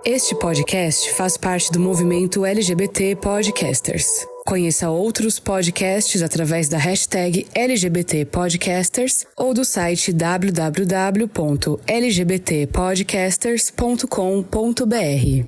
Este podcast faz parte do movimento LGBT Podcasters. Conheça outros podcasts através da hashtag LGBT Podcasters ou do site www.lgbtpodcasters.com.br.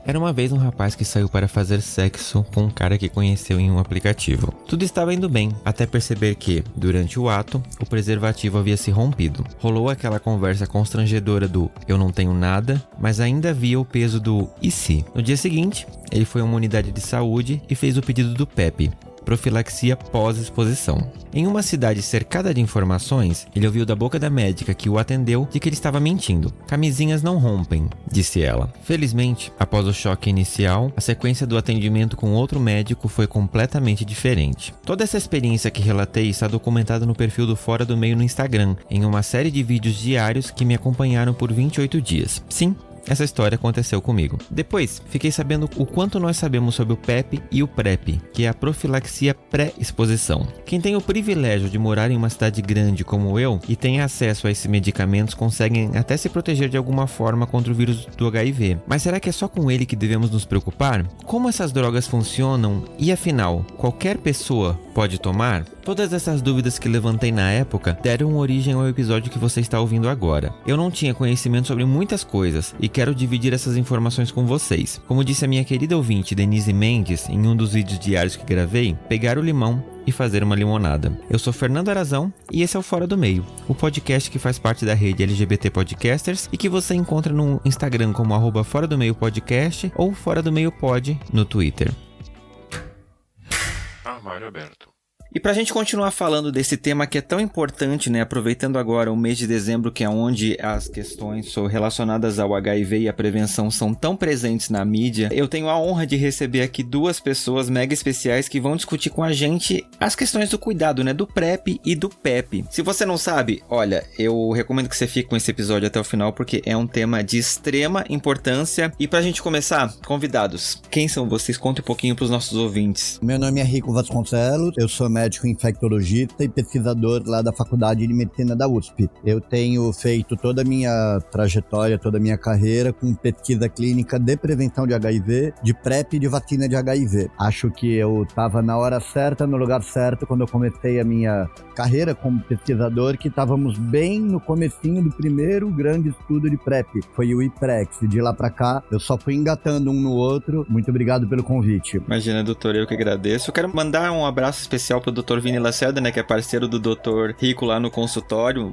Era uma vez um rapaz que saiu para fazer sexo com um cara que conheceu em um aplicativo. Tudo estava indo bem, até perceber que, durante o ato, o preservativo havia se rompido. Rolou aquela conversa constrangedora do "eu não tenho nada", mas ainda havia o peso do "e se?". No dia seguinte, ele foi a uma unidade de saúde e fez o pedido do PEP, profilaxia pós-exposição. Em uma cidade cercada de informações, ele ouviu da boca da médica que o atendeu de que ele estava mentindo. "Camisinhas não rompem", disse ela. Felizmente, após o choque inicial, a sequência do atendimento com outro médico foi completamente diferente. Toda essa experiência que relatei está documentada no perfil do Fora do Meio no Instagram, em uma série de vídeos diários que me acompanharam por 28 dias. Sim, essa história aconteceu comigo. Depois, fiquei sabendo o quanto nós sabemos sobre o PEP e o PrEP, que é a profilaxia pré-exposição. Quem tem o privilégio de morar em uma cidade grande como eu e tem acesso a esses medicamentos conseguem até se proteger de alguma forma contra o vírus do HIV. Mas será que é só com ele que devemos nos preocupar? Como essas drogas funcionam e, afinal, qualquer pessoa pode tomar? Todas essas dúvidas que levantei na época deram origem ao episódio que você está ouvindo agora. Eu não tinha conhecimento sobre muitas coisas e quero dividir essas informações com vocês. Como disse a minha querida ouvinte Denise Mendes em um dos vídeos diários que gravei, pegar o limão e fazer uma limonada. Eu sou Fernando Arazão e esse é o Fora do Meio, o podcast que faz parte da rede LGBT Podcasters e que você encontra no Instagram como @Fora do Meio Podcast ou Fora do Meio Pod no Twitter. Armário aberto. E pra gente continuar falando desse tema que é tão importante, né, aproveitando agora o mês de dezembro, que é onde as questões relacionadas ao HIV e a prevenção são tão presentes na mídia, eu tenho a honra de receber aqui duas pessoas mega especiais que vão discutir com a gente as questões do cuidado, né, do PrEP e do PEP. Se você não sabe, olha, eu recomendo que você fique com esse episódio até o final, porque é um tema de extrema importância. E pra gente começar, convidados, quem são vocês? Conta um pouquinho pros nossos ouvintes. Meu nome é Rico Vasconcelos, eu sou médico infectologista e pesquisador lá da Faculdade de Medicina da USP. Eu tenho feito toda a minha trajetória, toda a minha carreira com pesquisa clínica de prevenção de HIV, de PrEP e de vacina de HIV. Acho que eu estava na hora certa, no lugar certo, quando eu comecei a minha carreira como pesquisador, que estávamos bem no comecinho do primeiro grande estudo de PrEP. Foi o IPREX. De lá pra cá, eu só fui engatando um no outro. Muito obrigado pelo convite. Imagina, doutor, eu que agradeço. Eu quero mandar um abraço especial pro Dr. Vini Lacerda, né, que é parceiro do Dr. Rico lá no consultório.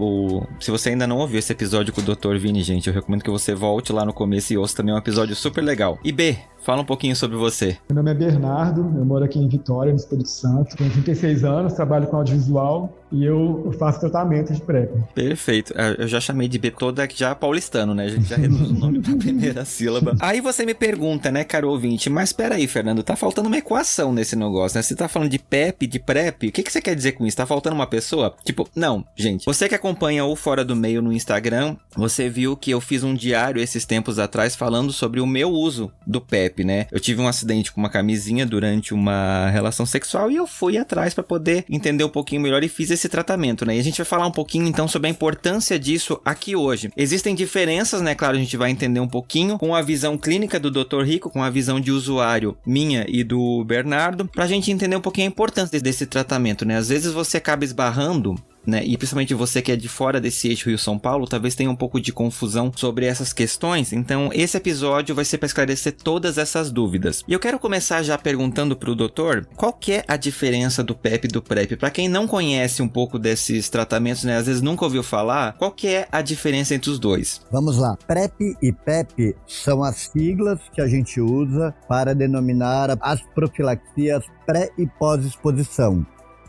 Se você ainda não ouviu esse episódio com o Dr. Vini, gente, eu recomendo que você volte lá no começo e ouça também um episódio super legal. E B, fala um pouquinho sobre você. Meu nome é Bernardo, eu moro aqui em Vitória, no Espírito Santo. Tenho 36 anos, trabalho com audiovisual e eu faço tratamento de PrEP. Perfeito. Eu já chamei de B toda já paulistano, né? A gente já reduz o nome pra primeira sílaba. Aí você me pergunta, né, caro ouvinte, mas peraí, Fernando, tá faltando uma equação nesse negócio, né? Você tá falando de PEP, de PrEP, o que você quer dizer com isso? Tá faltando uma pessoa? Tipo, não, gente. Você que acompanha o Fora do Meio no Instagram, você viu que eu fiz um diário esses tempos atrás falando sobre o meu uso do PEP, né? Eu tive um acidente com uma camisinha durante uma relação sexual e eu fui atrás pra poder entender um pouquinho melhor e fiz esse tratamento, né? E a gente vai falar um pouquinho então sobre a importância disso aqui hoje. Existem diferenças, né? Claro, a gente vai entender um pouquinho com a visão clínica do Dr. Rico, com a visão de usuário minha e do Bernardo, pra gente entender um pouquinho a importância desse tratamento, né? Às vezes você acaba esbarrando, né? E principalmente você que é de fora desse eixo Rio-São Paulo, talvez tenha um pouco de confusão sobre essas questões. Então, esse episódio vai ser para esclarecer todas essas dúvidas. E eu quero começar já perguntando para o doutor, qual que é a diferença do PEP e do PrEP? Para quem não conhece um pouco desses tratamentos, né? Às vezes nunca ouviu falar, qual que é a diferença entre os dois? Vamos lá. PrEP e PEP são as siglas que a gente usa para denominar as profilaxias pré e pós-exposição.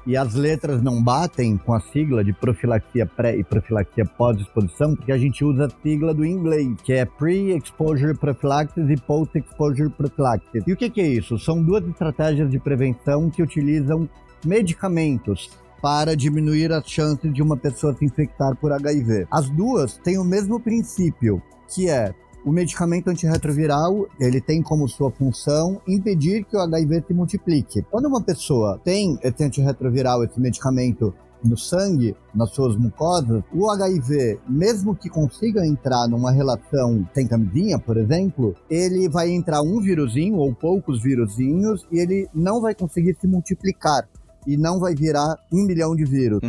E as letras não batem com a sigla de profilaxia pré e profilaxia pós-exposição, porque a gente usa a sigla do inglês, que é Pre-Exposure Prophylaxis e Post-Exposure Prophylaxis. E o que é isso? São duas estratégias de prevenção que utilizam medicamentos para diminuir as chances de uma pessoa se infectar por HIV. As duas têm o mesmo princípio, que é O medicamento antirretroviral, ele tem como sua função impedir que o HIV se multiplique. Quando uma pessoa tem esse antirretroviral, esse medicamento no sangue, nas suas mucosas, o HIV, mesmo que consiga entrar numa relação sem camisinha, por exemplo, ele vai entrar um vírusinho ou poucos vírusinhos e ele não vai conseguir se multiplicar e não vai virar 1 milhão de vírus.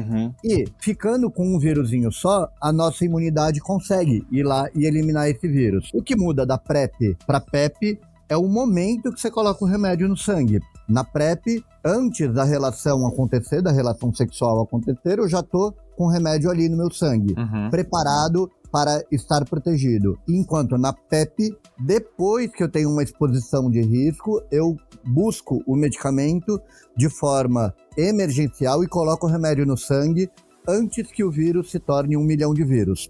E, ficando com um vírusinho só, a nossa imunidade consegue ir lá e eliminar esse vírus. O que muda da PrEP para PEP é o momento que você coloca o remédio no sangue. Na PrEP, antes da relação acontecer, da relação sexual acontecer, eu já tô com o remédio ali no meu sangue, preparado para estar protegido. Enquanto na PEP, depois que eu tenho uma exposição de risco, eu busco o medicamento de forma emergencial e coloco o remédio no sangue antes que o vírus se torne 1 milhão de vírus.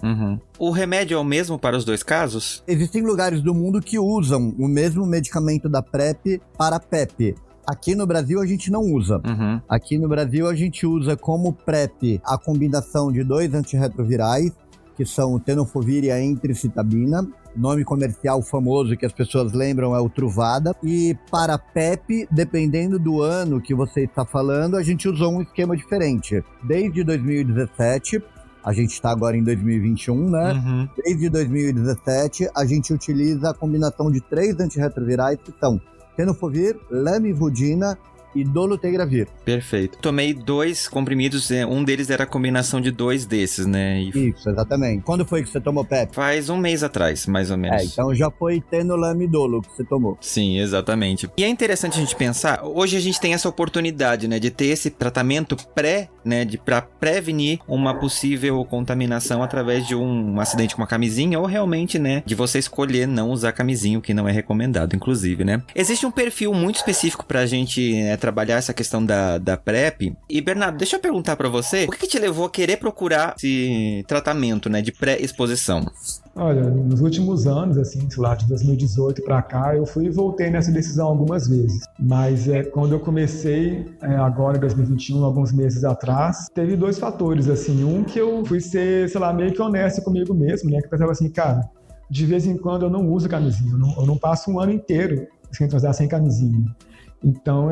O remédio é o mesmo para os dois casos? Existem lugares do mundo que usam o mesmo medicamento da PrEP para PEP. Aqui no Brasil a gente não usa. Aqui no Brasil a gente usa como PrEP a combinação de 2 antirretrovirais, que são o tenofovir e a entricitabina. Nome comercial famoso que as pessoas lembram é o Truvada. E para PEP, dependendo do ano que você está falando, a gente usou um esquema diferente. Desde 2017, a gente está agora em 2021, né? Desde 2017, a gente utiliza a combinação de 3 antirretrovirais que são tenofovir, lamivudina e dolutegravir. Perfeito. Tomei 2 comprimidos, um deles era a combinação de 2 desses, né? Isso, exatamente. Quando foi que você tomou PEP? Faz um mês atrás, mais ou menos. Então já foi tenolamidolo que você tomou. Sim, exatamente. E é interessante a gente pensar, hoje a gente tem essa oportunidade, né, de ter esse tratamento pra prevenir uma possível contaminação através de um acidente com uma camisinha ou realmente, né, de você escolher não usar camisinha, o que não é recomendado, inclusive, né? Existe um perfil muito específico pra gente trabalhar essa questão da PrEP. E, Bernardo, deixa eu perguntar pra você, o que te levou a querer procurar esse tratamento, né, de pré-exposição? Olha, nos últimos anos, assim, sei lá, de 2018 pra cá, eu fui e voltei nessa decisão algumas vezes. Mas quando eu comecei, agora em 2021, alguns meses atrás, teve 2 fatores, assim. Um que eu fui ser, sei lá, meio que honesto comigo mesmo, né? Que eu pensava assim, cara, de vez em quando eu não uso camisinha, eu não passo um ano inteiro sem transar sem camisinha. Então,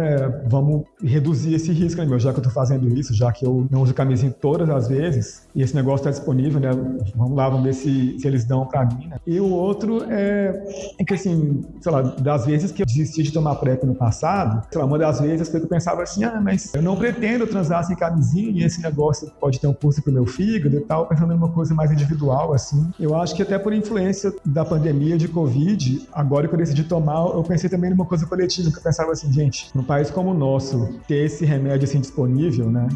vamos reduzir esse risco, né, meu? Já que eu tô fazendo isso, já que eu não uso camisinha todas as vezes, e esse negócio tá disponível, né? Vamos lá, vamos ver se eles dão pra mim, né? E o outro é que, assim, sei lá, das vezes que eu desisti de tomar PrEP no passado, sei lá, uma das vezes foi que eu pensava assim, mas eu não pretendo transar sem camisinha, e esse negócio pode ter um custo pro meu fígado e tal, pensando em uma coisa mais individual, assim. Eu acho que até por influência da pandemia de Covid, agora que eu decidi tomar, eu pensei também numa coisa coletiva, que eu pensava assim, gente, num país como o nosso, ter esse remédio assim disponível, né?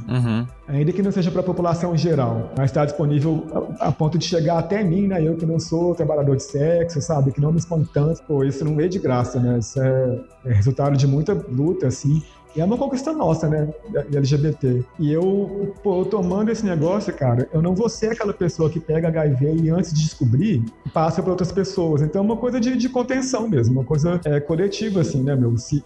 Ainda que não seja para a população em geral, mas está disponível a ponto de chegar até mim, né? Eu que não sou trabalhador de sexo, sabe? Que não me expõe tanto. Pô, isso não veio de graça, né? Isso é resultado de muita luta, assim. E é uma conquista nossa, né, LGBT. E eu tomando esse negócio, cara, eu não vou ser aquela pessoa que pega HIV e antes de descobrir, passa para outras pessoas. Então é uma coisa de contenção mesmo, uma coisa coletiva, assim, né, meu? Se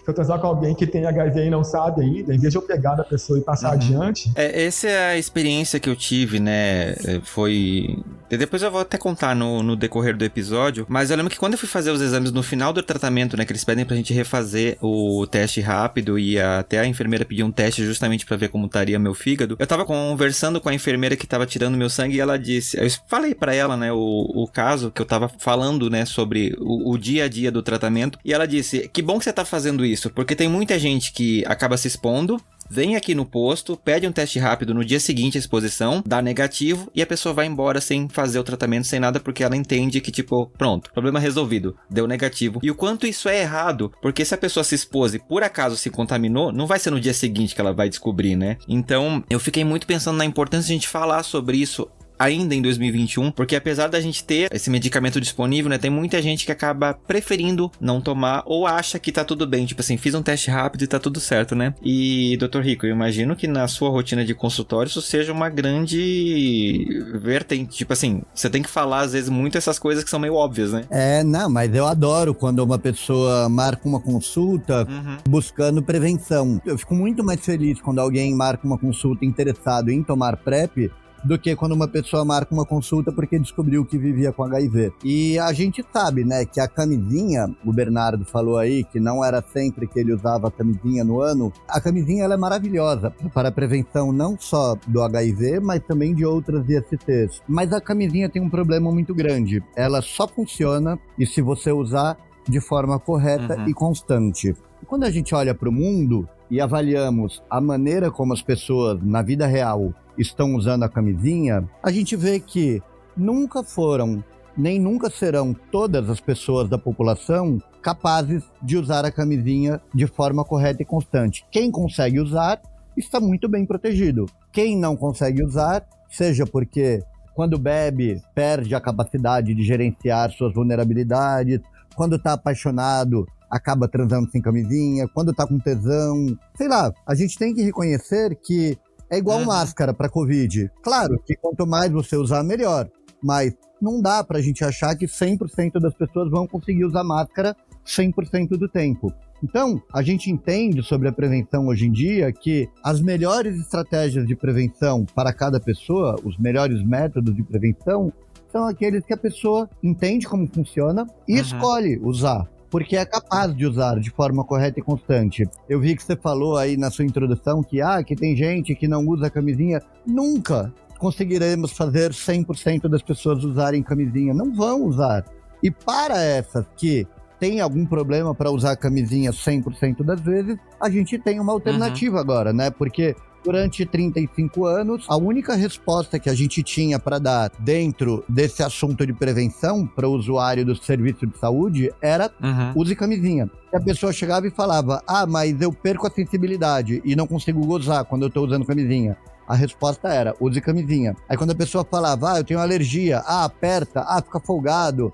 eu transar com alguém que tem HIV e não sabe ainda, em vez de eu pegar da pessoa e passar adiante... Essa é a experiência que eu tive, né, foi... Depois eu vou até contar no decorrer do episódio, mas eu lembro que quando eu fui fazer os exames no final do tratamento, né, que eles pedem pra gente refazer o teste rápido, e até a enfermeira pediu um teste justamente pra ver como estaria meu fígado. Eu tava conversando com a enfermeira que tava tirando meu sangue e ela disse... Eu falei pra ela, né, o caso que eu tava falando, né, sobre o dia a dia do tratamento. E ela disse, que bom que você tá fazendo isso, porque tem muita gente que acaba se expondo, vem aqui no posto, pede um teste rápido no dia seguinte à exposição, dá negativo e a pessoa vai embora sem fazer o tratamento, sem nada, porque ela entende que, tipo, pronto, problema resolvido, deu negativo. E o quanto isso é errado, porque se a pessoa se expôs e por acaso se contaminou, não vai ser no dia seguinte que ela vai descobrir, né? Então, eu fiquei muito pensando na importância de a gente falar sobre isso ainda em 2021, porque apesar da gente ter esse medicamento disponível, né, tem muita gente que acaba preferindo não tomar ou acha que tá tudo bem, tipo assim, fiz um teste rápido e tá tudo certo, né? E, Dr. Rico, eu imagino que na sua rotina de consultório isso seja uma grande vertente, tipo assim, você tem que falar às vezes muito essas coisas que são meio óbvias, né? Não, mas eu adoro quando uma pessoa marca uma consulta buscando prevenção. Eu fico muito mais feliz quando alguém marca uma consulta interessado em tomar PrEP, do que quando uma pessoa marca uma consulta porque descobriu que vivia com HIV. E a gente sabe, né, que a camisinha, o Bernardo falou aí que não era sempre que ele usava a camisinha no ano. A camisinha, ela é maravilhosa para a prevenção não só do HIV, mas também de outras ISTs. Mas a camisinha tem um problema muito grande. Ela só funciona e se você usar de forma correta e constante. Quando a gente olha para o mundo e avaliamos a maneira como as pessoas na vida real estão usando a camisinha, a gente vê que nunca foram, nem nunca serão todas as pessoas da população capazes de usar a camisinha de forma correta e constante. Quem consegue usar está muito bem protegido. Quem não consegue usar, seja porque quando bebe, perde a capacidade de gerenciar suas vulnerabilidades, quando está apaixonado, acaba transando sem camisinha, quando tá com tesão, sei lá, a gente tem que reconhecer que é igual máscara para Covid. Claro que quanto mais você usar, melhor, mas não dá pra gente achar que 100% das pessoas vão conseguir usar máscara 100% do tempo. Então, a gente entende sobre a prevenção hoje em dia que as melhores estratégias de prevenção para cada pessoa, os melhores métodos de prevenção, são aqueles que a pessoa entende como funciona e escolhe usar, porque é capaz de usar de forma correta e constante. Eu vi que você falou aí na sua introdução que tem gente que não usa camisinha. Nunca conseguiremos fazer 100% das pessoas usarem camisinha. Não vão usar. E para essas que têm algum problema para usar camisinha 100% das vezes, a gente tem uma alternativa agora, né? Porque durante 35 anos, a única resposta que a gente tinha para dar dentro desse assunto de prevenção para o usuário do serviço de saúde era use camisinha. E a pessoa chegava e falava, mas eu perco a sensibilidade e não consigo gozar quando eu estou usando camisinha. A resposta era, use camisinha. Aí quando a pessoa falava, eu tenho alergia, aperta, fica folgado,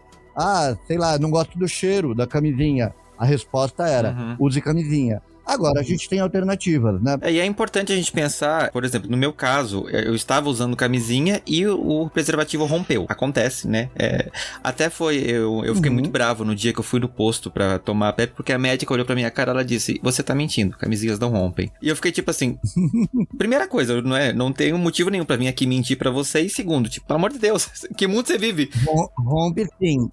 sei lá, não gosto do cheiro da camisinha. A resposta era, use camisinha. Agora, a gente tem alternativas, né? E é importante a gente pensar, por exemplo, no meu caso, eu estava usando camisinha e o preservativo rompeu. Acontece, né? Até eu fiquei muito bravo no dia que eu fui no posto pra tomar a PrEP, porque a médica olhou pra minha cara e ela disse, você tá mentindo, camisinhas não rompem. E eu fiquei tipo assim, primeira coisa, não tenho motivo nenhum pra vir aqui mentir pra você, e segundo, tipo, pelo amor de Deus, que mundo você vive? Rompe sim.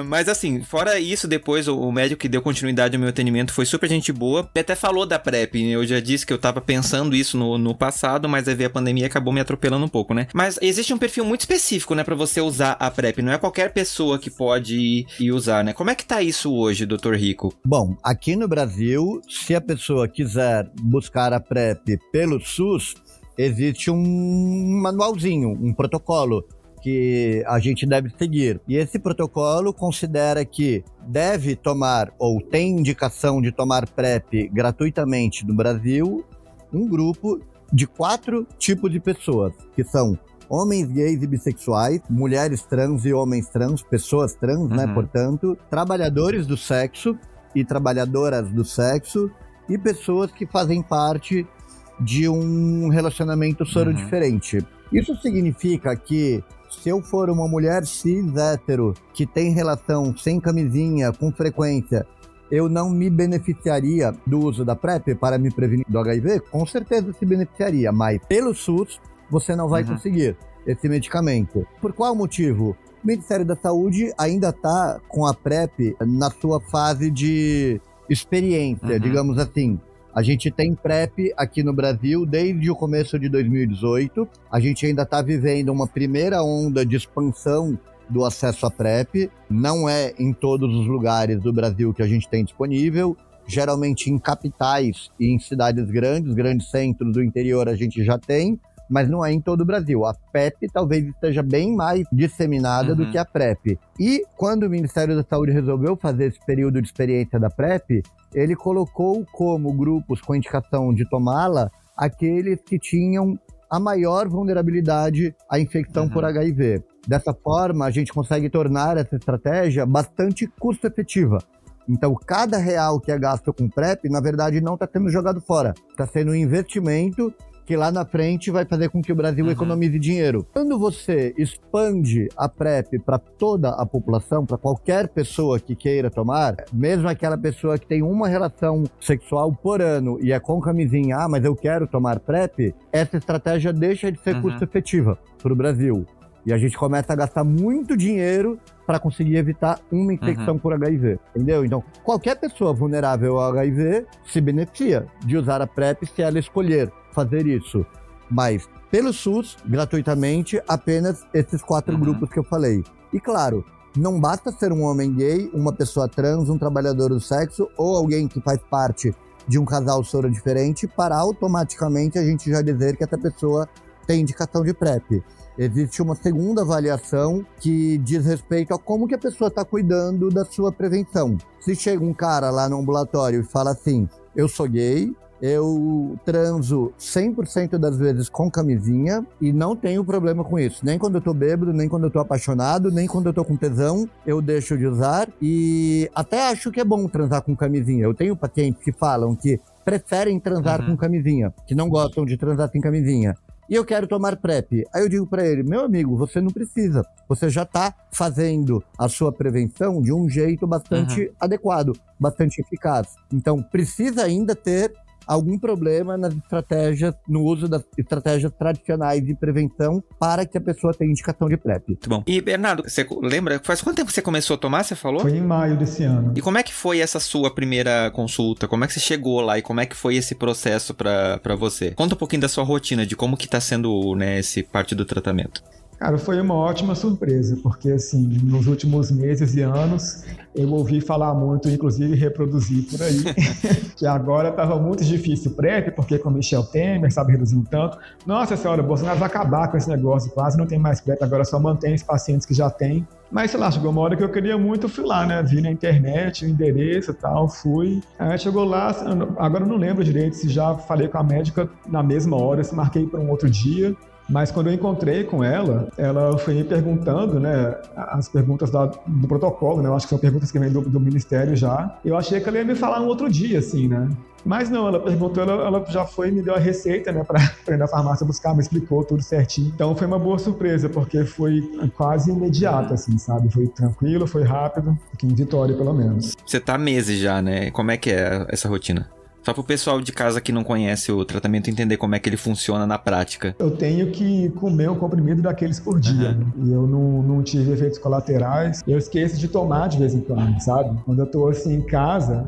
Mas assim, fora isso, depois o médico que deu continuidade ao meu atendimento foi super gente boa. Ele até falou da PrEP, eu já disse que eu tava pensando isso no passado, mas aí veio a pandemia e acabou me atropelando um pouco, né? Mas existe um perfil muito específico, né, pra você usar a PrEP, não é qualquer pessoa que pode ir usar, né? Como é que tá isso hoje, Dr. Rico? Bom, aqui no Brasil, se a pessoa quiser buscar a PrEP pelo SUS, existe um manualzinho, um protocolo que a gente deve seguir. E esse protocolo considera que deve tomar, ou tem indicação de tomar PrEP gratuitamente no Brasil, um grupo de 4 tipos de pessoas, que são homens gays e bissexuais, mulheres trans e homens trans, pessoas trans, né, portanto, trabalhadores do sexo e trabalhadoras do sexo, e pessoas que fazem parte de um relacionamento soro-diferente. Isso significa que se eu for uma mulher cis hétero que tem relação sem camisinha com frequência, eu não me beneficiaria do uso da PrEP para me prevenir do HIV? Com certeza se beneficiaria, mas pelo SUS você não vai conseguir esse medicamento. Por qual motivo? O Ministério da Saúde ainda está com a PrEP na sua fase de experiência, digamos assim. A gente tem PrEP aqui no Brasil desde o começo de 2018. A gente ainda está vivendo uma primeira onda de expansão do acesso à PrEP. Não é em todos os lugares do Brasil que a gente tem disponível. Geralmente em capitais e em cidades grandes centros do interior a gente já tem, mas não é em todo o Brasil. A PEP talvez esteja bem mais disseminada do que a PrEP. E quando o Ministério da Saúde resolveu fazer esse período de experiência da PrEP, ele colocou como grupos com indicação de tomá-la aqueles que tinham a maior vulnerabilidade à infecção por HIV. Dessa forma, a gente consegue tornar essa estratégia bastante custo-efetiva. Então, cada real que é gasto com PrEP, na verdade, não está sendo jogado fora. Está sendo um investimento que lá na frente vai fazer com que o Brasil economize dinheiro. Quando você expande a PrEP para toda a população, para qualquer pessoa que queira tomar, mesmo aquela pessoa que tem uma relação sexual por ano e é com camisinha, mas eu quero tomar PrEP, essa estratégia deixa de ser custo efetiva para o Brasil. E a gente começa a gastar muito dinheiro para conseguir evitar uma infecção por HIV, entendeu? Então, qualquer pessoa vulnerável ao HIV se beneficia de usar a PrEP se ela escolher fazer isso. Mas, pelo SUS, gratuitamente, apenas esses 4 grupos que eu falei. E claro, não basta ser um homem gay, uma pessoa trans, um trabalhador do sexo ou alguém que faz parte de um casal soro diferente para automaticamente a gente já dizer que essa pessoa tem indicação de PrEP. Existe uma segunda avaliação que diz respeito a como que a pessoa está cuidando da sua prevenção. Se chega um cara lá no ambulatório e fala assim, eu sou gay, eu transo 100% das vezes com camisinha e não tenho problema com isso. Nem quando eu tô bêbado, nem quando eu tô apaixonado, nem quando eu tô com tesão, eu deixo de usar. E até acho que é bom transar com camisinha. Eu tenho pacientes que falam que preferem transar com camisinha, que não gostam de transar sem camisinha. E eu quero tomar PrEP. Aí eu digo pra ele, meu amigo, você não precisa. Você já tá fazendo a sua prevenção de um jeito bastante adequado, bastante eficaz. Então, precisa ainda ter algum problema nas estratégias, no uso das estratégias tradicionais de prevenção para que a pessoa tenha indicação de PrEP. Muito bom. E, Bernardo, você lembra, faz quanto tempo você começou a tomar, você falou? Foi em maio desse ano. E como é que foi essa sua primeira consulta? Como é que você chegou lá e como é que foi esse processo pra você? Conta um pouquinho da sua rotina, de como que tá sendo, né, esse parte do tratamento. Cara, foi uma ótima surpresa, porque assim, nos últimos meses e anos, eu ouvi falar muito, inclusive reproduzir por aí, que agora estava muito difícil o PrEP, porque com Michel Temer, sabe, reduzindo tanto. Nossa senhora, o Bolsonaro vai acabar com esse negócio, quase não tem mais PrEP, agora só mantém os pacientes que já tem. Mas, sei lá, chegou uma hora que eu queria muito, fui lá, né, vi na internet o endereço e tal, fui. Aí chegou lá, agora eu não lembro direito se já falei com a médica na mesma hora, se marquei para um outro dia. Mas quando eu encontrei com ela, ela foi me perguntando, né, as perguntas do protocolo, né, eu acho que são perguntas que vêm do Ministério já. Eu achei que ela ia me falar um outro dia, assim, né. Mas não, ela perguntou, ela já foi e me deu a receita, né, pra ir na farmácia buscar, me explicou tudo certinho. Então foi uma boa surpresa, porque foi quase imediato, assim, sabe. Foi tranquilo, foi rápido, aqui em Vitória, pelo menos. Você tá há meses já, né? Como é que é essa rotina? Só pro pessoal de casa que não conhece o tratamento entender como é que ele funciona na prática. Eu tenho que comer um comprimido daqueles por dia. Né? E eu não tive efeitos colaterais. Eu esqueço de tomar de vez em quando, sabe? Quando eu tô assim em casa,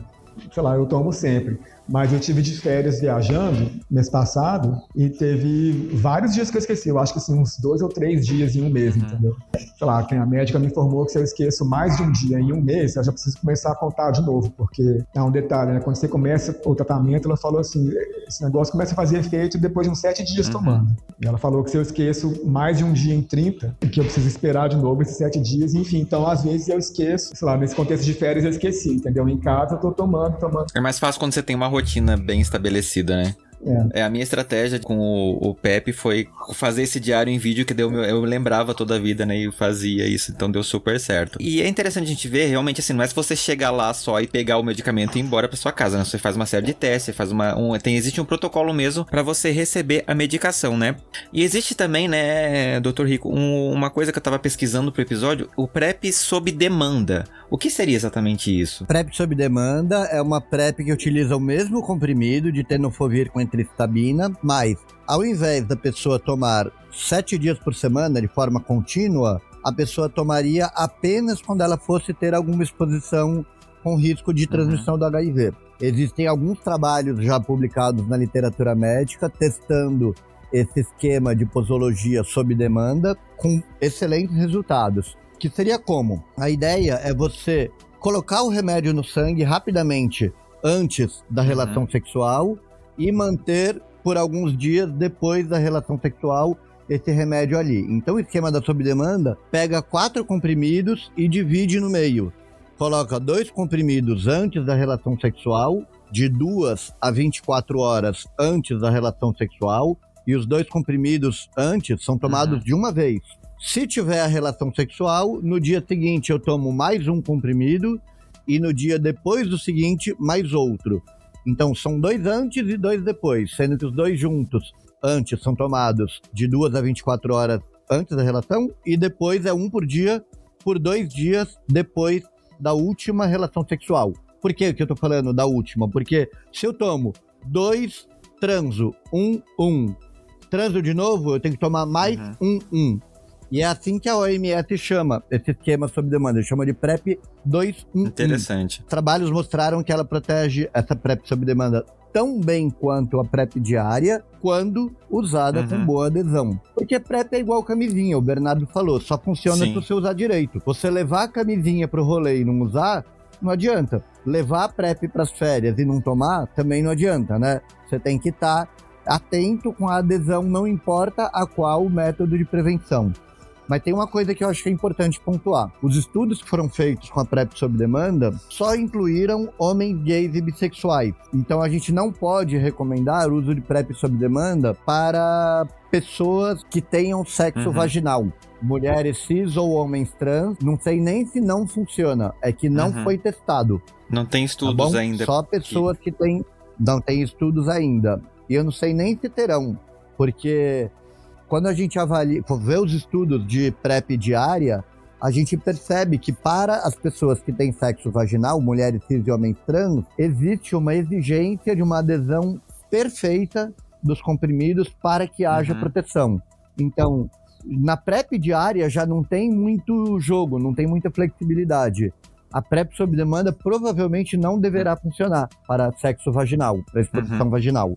sei lá, eu tomo sempre. Mas eu tive de férias viajando mês passado e teve vários dias que eu esqueci. Eu acho que assim, uns 2 ou 3 dias em um mês, entendeu? Sei lá, a médica me informou que se eu esqueço mais de um dia em um mês, eu já preciso começar a contar de novo, porque é um detalhe, né? Quando você começa o tratamento, ela falou assim, esse negócio começa a fazer efeito depois de uns 7 dias tomando. E ela falou que se eu esqueço mais de um dia em 30, que eu preciso esperar de novo esses 7 dias, enfim. Então, às vezes eu esqueço, sei lá, nesse contexto de férias eu esqueci, entendeu? Em casa eu tô tomando. É mais fácil quando você tem uma rotina bem estabelecida, né? A minha estratégia com o PEP foi fazer esse diário em vídeo que eu lembrava toda a vida, né? E fazia isso, então deu super certo. E é interessante a gente ver, realmente, assim, não é se você chegar lá só e pegar o medicamento e ir embora pra sua casa, né? Você faz uma série de testes, você faz existe um protocolo mesmo pra você receber a medicação, né? E existe também, né, Dr. Rico, uma coisa que eu tava pesquisando pro episódio, o PrEP sob demanda. O que seria exatamente isso? PrEP sob demanda é uma PrEP que utiliza o mesmo comprimido de tenofovir com enteristabina, mas ao invés da pessoa tomar 7 dias por semana de forma contínua, a pessoa tomaria apenas quando ela fosse ter alguma exposição com risco de transmissão do HIV. Existem alguns trabalhos já publicados na literatura médica testando esse esquema de posologia sob demanda com excelentes resultados. Que seria como? A ideia é você colocar o remédio no sangue rapidamente antes da relação sexual e manter por alguns dias depois da relação sexual esse remédio ali. Então o esquema da sob-demanda pega 4 comprimidos e divide no meio. Coloca 2 comprimidos antes da relação sexual, de 2 a 24 horas antes da relação sexual, e os 2 comprimidos antes são tomados de uma vez. Se tiver a relação sexual, no dia seguinte eu tomo mais um comprimido e no dia depois do seguinte, mais outro. Então são 2 antes e 2 depois, sendo que os 2 juntos antes são tomados de 2 a 24 horas antes da relação, e depois é 1 por dia, por 2 dias depois da última relação sexual. Por que eu tô falando da última? Porque se eu tomo 2, transo, 1, transo de novo, eu tenho que tomar mais 1. E é assim que a OMS chama esse esquema sob demanda, chama de PrEP 2-1-1. Interessante. Trabalhos mostraram que ela protege essa PrEP sob demanda tão bem quanto a PrEP diária, quando usada com boa adesão. Porque PrEP é igual camisinha, o Bernardo falou, só funciona se você usar direito. Você levar a camisinha pro rolê e não usar, não adianta. Levar a PrEP pras férias e não tomar, também não adianta, né? Você tem que estar atento com a adesão, não importa a qual método de prevenção. Mas tem uma coisa que eu acho que é importante pontuar. Os estudos que foram feitos com a PrEP sob demanda só incluíram homens gays e bissexuais. Então a gente não pode recomendar o uso de PrEP sob demanda para pessoas que tenham sexo vaginal. Mulheres cis ou homens trans, não sei nem se não funciona. É que não foi testado. Não tem estudos ainda. Só pessoas que têm... Não tem estudos ainda. E eu não sei nem se terão. Porque... quando a gente vê os estudos de PrEP diária, a gente percebe que para as pessoas que têm sexo vaginal, mulheres cis e homens trans, existe uma exigência de uma adesão perfeita dos comprimidos para que haja proteção. Então, na PrEP diária já não tem muito jogo, não tem muita flexibilidade. A PrEP sob demanda provavelmente não deverá funcionar para sexo vaginal, para exposição vaginal.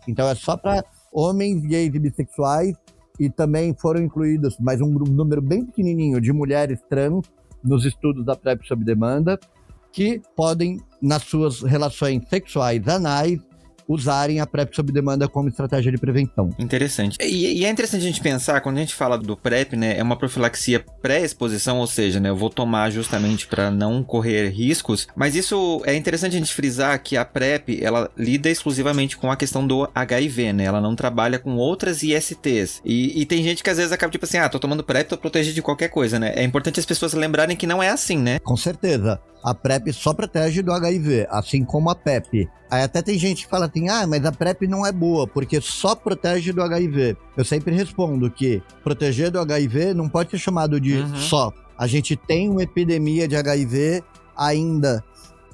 Então é só para homens gays e bissexuais. E também foram incluídos mais um número bem pequenininho de mulheres trans nos estudos da PrEP sob demanda, que podem, nas suas relações sexuais anais, usarem a PrEP sob demanda como estratégia de prevenção. Interessante. E é interessante a gente pensar, quando a gente fala do PrEP, né, é uma profilaxia pré-exposição, ou seja, né, eu vou tomar justamente para não correr riscos, mas isso é interessante a gente frisar que a PrEP, ela lida exclusivamente com a questão do HIV, né, ela não trabalha com outras ISTs, e tem gente que às vezes acaba tipo assim, tô tomando PrEP, tô protegido de qualquer coisa, né, é importante as pessoas lembrarem que não é assim, né? Com certeza. A PrEP só protege do HIV, assim como a PEP. Aí até tem gente que fala assim, mas a PrEP não é boa, porque só protege do HIV. Eu sempre respondo que proteger do HIV não pode ser chamado de só. A gente tem uma epidemia de HIV ainda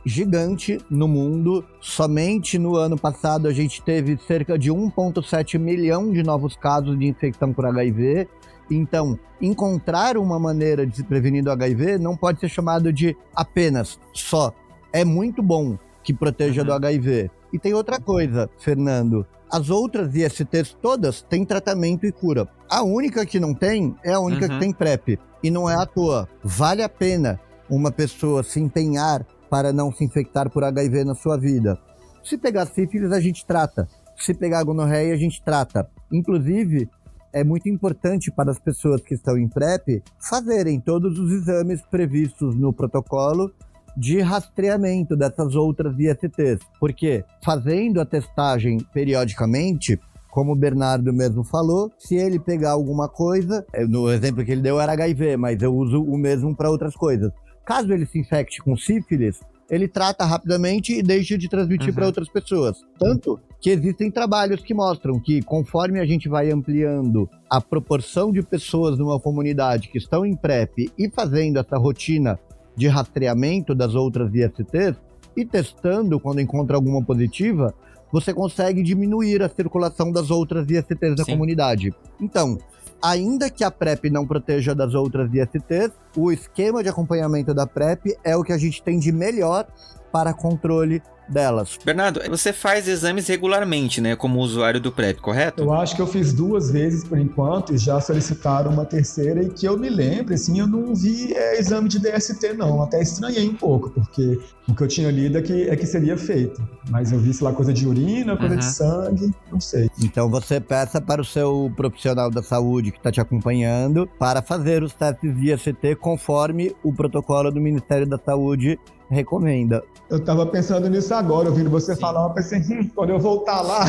gigante no mundo. Somente no ano passado a gente teve cerca de 1,7 milhão de novos casos de infecção por HIV. Então, encontrar uma maneira de se prevenir do HIV não pode ser chamado de apenas só. É muito bom que proteja do HIV. E tem outra coisa, Fernando. As outras ISTs todas têm tratamento e cura. A única que não tem é a única que tem PrEP. E não é à toa. Vale a pena uma pessoa se empenhar para não se infectar por HIV na sua vida. Se pegar sífilis, a gente trata. Se pegar gonorreia, a gente trata. Inclusive, é muito importante para as pessoas que estão em PrEP fazerem todos os exames previstos no protocolo de rastreamento dessas outras ISTs. Porque fazendo a testagem periodicamente, como o Bernardo mesmo falou, se ele pegar alguma coisa, no exemplo que ele deu era HIV, mas eu uso o mesmo para outras coisas. Caso ele se infecte com sífilis, ele trata rapidamente e deixa de transmitir para outras pessoas. Tanto que existem trabalhos que mostram que conforme a gente vai ampliando a proporção de pessoas numa comunidade que estão em PrEP e fazendo essa rotina de rastreamento das outras ISTs e testando quando encontra alguma positiva, você consegue diminuir a circulação das outras ISTs na comunidade. Então, ainda que a PrEP não proteja das outras ISTs, o esquema de acompanhamento da PrEP é o que a gente tem de melhor para controle delas. Bernardo, você faz exames regularmente, né, como usuário do PrEP, correto? Eu acho que eu fiz 2 vezes por enquanto e já solicitaram uma terceira, e que eu me lembro, assim, eu não vi exame de DST não, até estranhei um pouco, porque o que eu tinha lido é que seria feito, mas eu vi, sei lá, coisa de urina, coisa de sangue, não sei. Então você peça para o seu profissional da saúde que está te acompanhando para fazer os testes de IST conforme o protocolo do Ministério da Saúde recomenda. Eu tava pensando nisso agora, ouvindo você falar, eu pensei, quando eu voltar lá,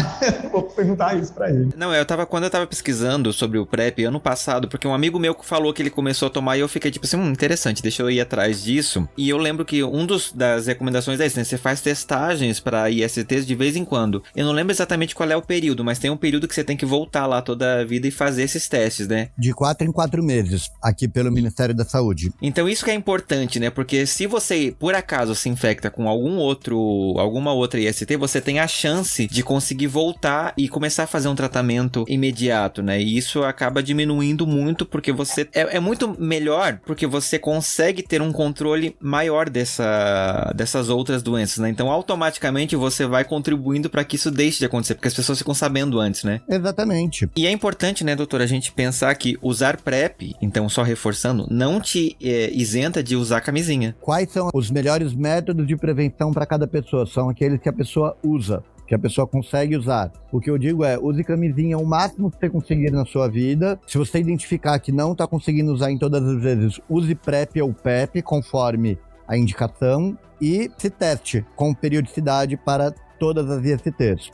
vou perguntar isso pra ele. Não, quando eu tava pesquisando sobre o PrEP ano passado, porque um amigo meu falou que ele começou a tomar e eu fiquei tipo assim, interessante, deixa eu ir atrás disso. E eu lembro que das recomendações é isso, né? Você faz testagens pra ISTs de vez em quando. Eu não lembro exatamente qual é o período, mas tem um período que você tem que voltar lá toda a vida e fazer esses testes, né? De 4 em 4 meses, aqui pelo Ministério da Saúde. Então isso que é importante, né? Porque se você, por acaso, se infecta com alguma outra IST, você tem a chance de conseguir voltar e começar a fazer um tratamento imediato, né? E isso acaba diminuindo muito, porque você... É muito melhor, porque você consegue ter um controle maior dessas outras doenças, né? Então, automaticamente, você vai contribuindo para que isso deixe de acontecer, porque as pessoas ficam sabendo antes, né? Exatamente. E é importante, né, doutor, a gente pensar que usar PrEP, então só reforçando, não te isenta de usar camisinha. Quais são os melhores métodos de prevenção para cada pessoa? São aqueles que a pessoa usa, que a pessoa consegue usar. O que eu digo é, use camisinha o máximo que você conseguir na sua vida. Se você identificar que não está conseguindo usar em todas as vezes, use PrEP ou PEP, conforme a indicação, e se teste com periodicidade para todas as ISTs.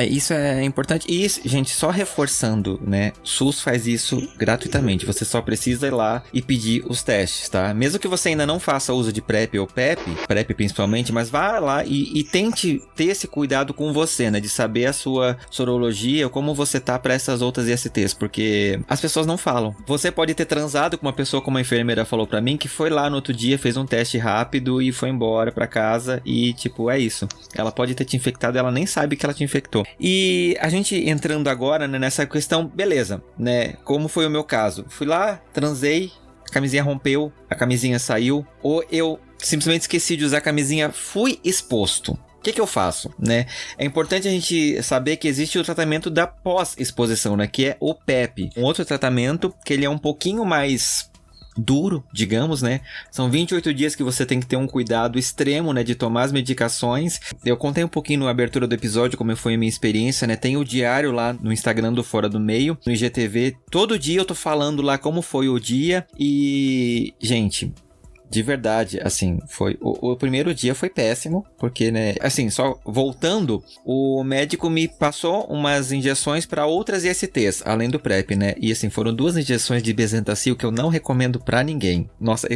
Isso é importante. E, gente, só reforçando, né? SUS faz isso gratuitamente. Você só precisa ir lá e pedir os testes, tá? Mesmo que você ainda não faça uso de PrEP ou PEP, PrEP principalmente, mas vá lá e tente ter esse cuidado com você, né? De saber a sua sorologia, como você tá para essas outras ISTs, porque as pessoas não falam. Você pode ter transado com uma pessoa, como a enfermeira falou pra mim, que foi lá no outro dia, fez um teste rápido e foi embora pra casa e, tipo, é isso. Ela pode ter te infectado, ela nem sabe que ela te infectou. E a gente entrando agora, né, nessa questão, beleza, né, como foi o meu caso? Fui lá, transei, a camisinha rompeu, a camisinha saiu, ou eu simplesmente esqueci de usar a camisinha, fui exposto. O que eu faço, né? É importante a gente saber que existe o tratamento da pós-exposição, né, que é o PEP. Um outro tratamento que ele é um pouquinho mais duro, digamos, né? São 28 dias que você tem que ter um cuidado extremo, né, de tomar as medicações. Eu contei um pouquinho na abertura do episódio como foi a minha experiência, né? Tem o diário lá no Instagram do Fora do Meio, no IGTV. Todo dia eu tô falando lá como foi o dia e, gente, de verdade, assim, foi o primeiro dia foi péssimo, porque, né, assim, só voltando, o médico me passou umas injeções para outras ISTs, além do PrEP, né, e assim, foram 2 injeções de Bezetacil que eu não recomendo pra ninguém. Nossa,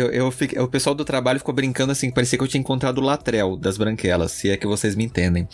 o pessoal do trabalho ficou brincando assim, parecia que eu tinha encontrado o Latrell das branquelas, se é que vocês me entendem.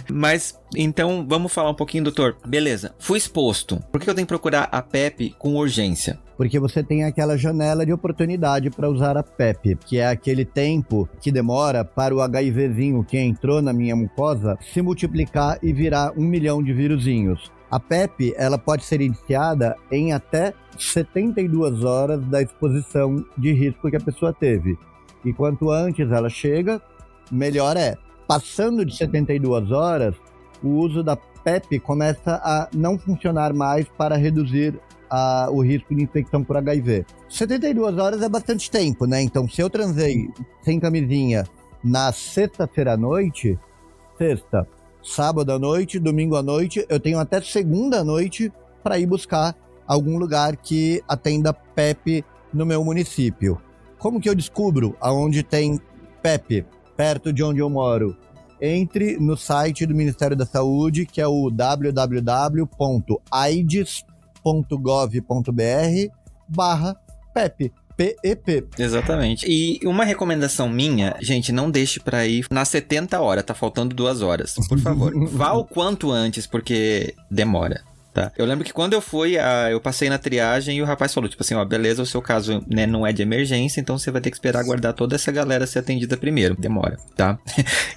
Mas, então, vamos falar um pouquinho, doutor. Beleza, fui exposto. Por que eu tenho que procurar a PEP com urgência? Porque você tem aquela janela de oportunidade para usar a PEP, que é aquele tempo que demora para o HIVzinho que entrou na minha mucosa se multiplicar e virar 1 milhão de vírusinhos. A PEP, ela pode ser iniciada em até 72 horas da exposição de risco que a pessoa teve. E quanto antes ela chega, melhor é. Passando de 72 horas, o uso da PEP começa a não funcionar mais para reduzir o risco de infecção por HIV. 72 horas é bastante tempo, né? Então, se eu transei sem camisinha na sexta-feira à noite, sábado à noite, domingo à noite, eu tenho até segunda à noite para ir buscar algum lugar que atenda PEP no meu município. Como que eu descubro aonde tem PEP perto de onde eu moro? Entre no site do Ministério da Saúde, que é o www.aids.gov.br/PEP. PEP. Exatamente. E uma recomendação minha, gente, não deixe pra ir nas 70 horas, tá faltando 2 horas. Por favor, vá o quanto antes, porque demora. Tá? Eu lembro que quando eu fui, eu passei na triagem e o rapaz falou, tipo assim, ó, beleza, o seu caso, né, não é de emergência, então você vai ter que esperar aguardar toda essa galera ser atendida primeiro. Demora, tá?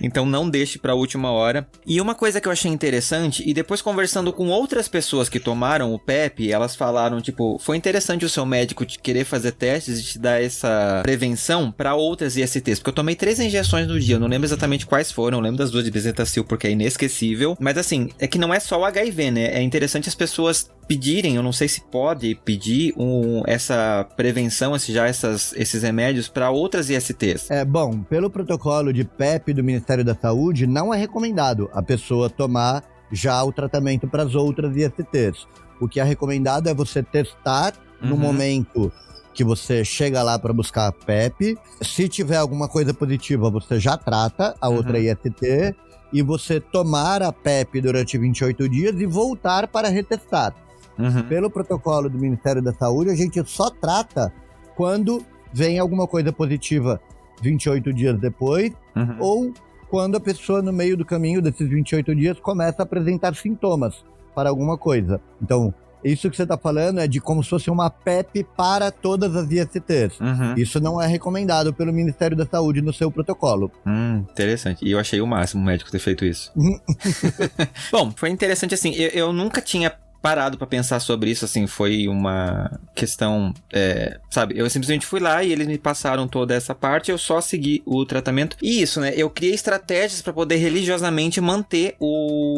Então não deixe pra última hora. E uma coisa que eu achei interessante, e depois conversando com outras pessoas que tomaram o PEP, elas falaram, tipo, foi interessante o seu médico te querer fazer testes e te dar essa prevenção pra outras ISTs, porque eu tomei 3 injeções no dia, eu não lembro exatamente quais foram, eu lembro das 2 de Bezetacil porque é inesquecível, mas assim, é que não é só o HIV, né? É interessante as pessoas pedirem, eu não sei se pode pedir essa prevenção, esses remédios para outras ISTs. Bom, pelo protocolo de PEP do Ministério da Saúde, não é recomendado a pessoa tomar já o tratamento para as outras ISTs. O que é recomendado é você testar no momento que você chega lá para buscar a PEP. Se tiver alguma coisa positiva, você já trata a outra IST. E você tomar a PEP durante 28 dias e voltar para retestar. Pelo protocolo do Ministério da Saúde, a gente só trata quando vem alguma coisa positiva 28 dias depois, ou quando a pessoa, no meio do caminho desses 28 dias, começa a apresentar sintomas para alguma coisa. Então, isso que você está falando é de como se fosse uma PEP para todas as ISTs. Isso não é recomendado pelo Ministério da Saúde no seu protocolo. Interessante. E eu achei o máximo o médico ter feito isso. Bom, foi interessante assim. Eu nunca tinha parado pra pensar sobre isso, assim, foi uma questão, sabe, eu simplesmente fui lá e eles me passaram toda essa parte, eu só segui o tratamento, e isso, né, eu criei estratégias pra poder religiosamente manter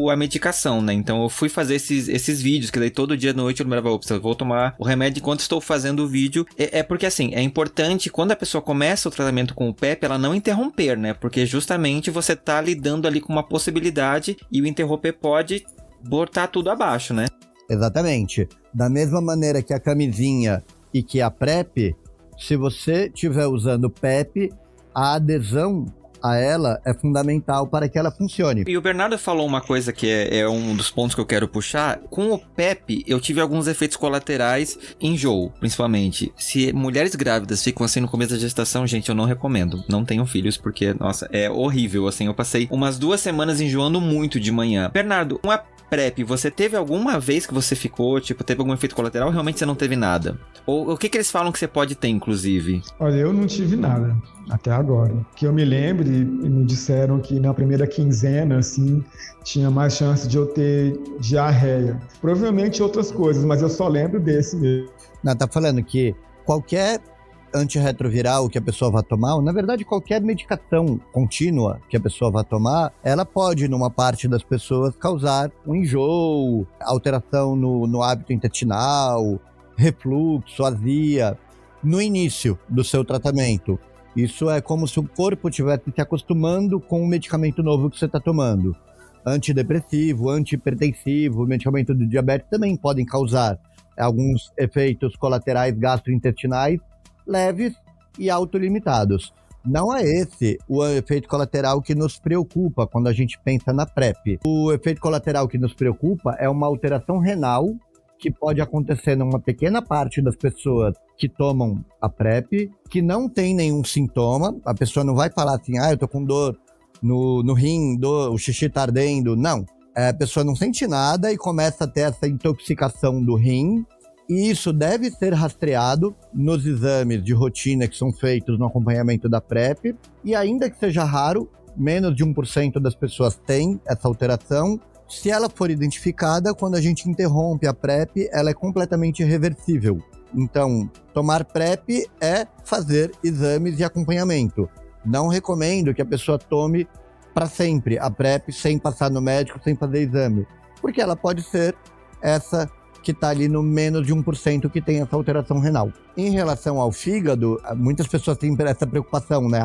a medicação, né, então eu fui fazer esses vídeos, que daí todo dia à noite eu lembrava, eu vou tomar o remédio enquanto estou fazendo o vídeo, porque assim, é importante, quando a pessoa começa o tratamento com o PEP, ela não interromper, né, porque justamente você tá lidando ali com uma possibilidade, e o interromper pode botar tudo abaixo, né. Exatamente. Da mesma maneira que a camisinha e que a PrEP, se você estiver usando PEP, a adesão a ela é fundamental para que ela funcione. E o Bernardo falou uma coisa que é um dos pontos que eu quero puxar. Com o PEP, eu tive alguns efeitos colaterais, enjoo, principalmente. Se mulheres grávidas ficam assim no começo da gestação, gente, eu não recomendo. Não tenham filhos, porque, nossa, é horrível, assim. Eu passei umas 2 semanas enjoando muito de manhã. Bernardo, uma PrEP, você teve alguma vez que você ficou, tipo, teve algum efeito colateral ou realmente você não teve nada? Ou o que eles falam que você pode ter, inclusive? Olha, eu não tive nada até agora. Que eu me lembre, me disseram que na primeira quinzena, assim, tinha mais chance de eu ter diarreia. Provavelmente outras coisas, mas eu só lembro desse mesmo. Não, tá falando que qualquer antirretroviral que a pessoa vá tomar, ou na verdade qualquer medicação contínua que a pessoa vá tomar, ela pode, numa parte das pessoas, causar um enjoo, alteração no hábito intestinal, refluxo, azia, no início do seu tratamento. Isso é como se o corpo estivesse se acostumando com o medicamento novo que você está tomando. Antidepressivo, antihipertensivo, medicamento de diabetes também podem causar alguns efeitos colaterais gastrointestinais leves e autolimitados. Não é esse o efeito colateral que nos preocupa quando a gente pensa na PrEP. O efeito colateral que nos preocupa é uma alteração renal que pode acontecer numa pequena parte das pessoas que tomam a PrEP, que não tem nenhum sintoma. A pessoa não vai falar assim, eu tô com dor no rim, o xixi tá ardendo. Não. A pessoa não sente nada e começa a ter essa intoxicação do rim. E isso deve ser rastreado nos exames de rotina que são feitos no acompanhamento da PrEP. E ainda que seja raro, menos de 1% das pessoas têm essa alteração. Se ela for identificada, quando a gente interrompe a PrEP, ela é completamente reversível. Então, tomar PrEP é fazer exames e acompanhamento. Não recomendo que a pessoa tome para sempre a PrEP sem passar no médico, sem fazer exame. Porque ela pode ser essa que está ali no menos de 1% que tem essa alteração renal. Em relação ao fígado, muitas pessoas têm essa preocupação, né?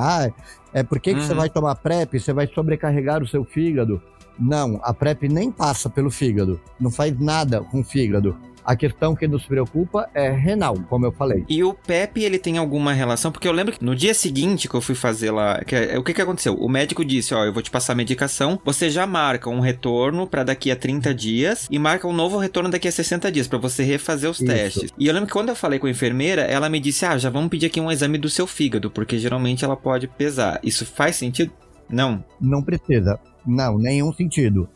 Por que você vai tomar PrEP? Você vai sobrecarregar o seu fígado? Não, a PrEP nem passa pelo fígado, não faz nada com o fígado. A questão que nos preocupa é renal, como eu falei. E o PEP, ele tem alguma relação? Porque eu lembro que no dia seguinte que eu fui fazer lá, o que aconteceu? O médico disse, eu vou te passar a medicação, você já marca um retorno para daqui a 30 dias e marca um novo retorno daqui a 60 dias para você refazer os testes. E eu lembro que quando eu falei com a enfermeira, ela me disse, já vamos pedir aqui um exame do seu fígado, porque geralmente ela pode pesar. Isso faz sentido? Não. Não precisa. Não, nenhum sentido.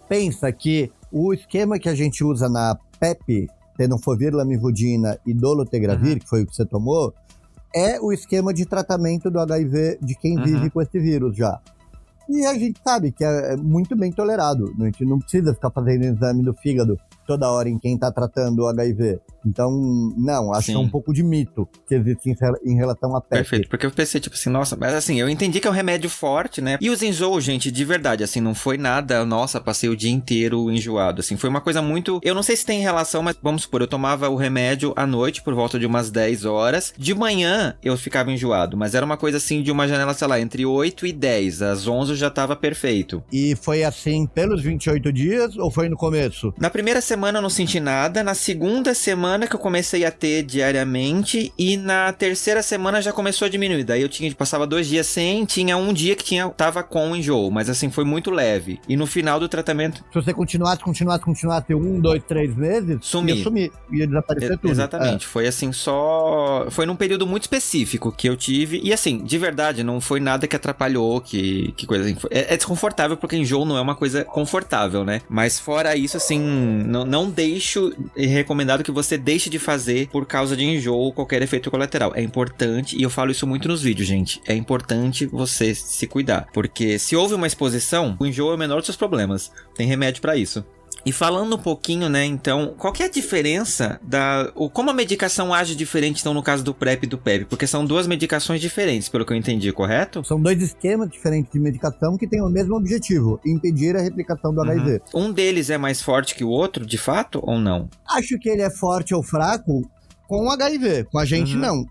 Pensa que o esquema que a gente usa na PEP, tenofovir, lamivudina e dolutegravir, que foi o que você tomou, é o esquema de tratamento do HIV de quem vive com esse vírus já. E a gente sabe que é muito bem tolerado. A gente não precisa ficar fazendo exame do fígado toda hora em quem está tratando o HIV. Então, não, acho que é um pouco de mito que existe em relação à PEP. Perfeito, porque eu pensei, tipo assim, nossa, mas assim, eu entendi que é um remédio forte, né? E os enjoos, gente, de verdade, assim, não foi nada, nossa, passei o dia inteiro enjoado, assim, foi uma coisa muito... Eu não sei se tem relação, mas vamos supor, eu tomava o remédio à noite, por volta de umas 10 horas. De manhã, eu ficava enjoado, mas era uma coisa assim, de uma janela, sei lá, entre 8 e 10. Às 11 já tava perfeito. E foi assim pelos 28 dias ou foi no começo? Na primeira semana eu não senti nada, na segunda semana semana que eu comecei a ter diariamente e na terceira semana já começou a diminuir. Daí eu passava 2 dias sem, tinha um dia que tava com enjoo, mas assim, foi muito leve. E no final do tratamento... Se você continuasse 1, 2, 3 meses, Sumir. ia sumir, ia desaparecer tudo. Exatamente, foi assim foi num período muito específico que eu tive, e assim, de verdade, não foi nada que atrapalhou, que coisa assim, é desconfortável porque enjoo não é uma coisa confortável, né? Mas fora isso, assim, não deixo recomendado que você deixe de fazer por causa de enjoo ou qualquer efeito colateral. É importante, e eu falo isso muito nos vídeos, gente, é importante você se cuidar, porque se houve uma exposição, o enjoo é o menor dos seus problemas, tem remédio pra isso. E falando um pouquinho, né, então, qual que é a diferença como a medicação age diferente, então, no caso do PrEP e do PEP? Porque são 2 medicações diferentes, pelo que eu entendi, correto? São 2 esquemas diferentes de medicação que têm o mesmo objetivo, impedir a replicação do HIV. Um deles é mais forte que o outro, de fato, ou não? Acho que ele é forte ou fraco com o HIV, com a gente não.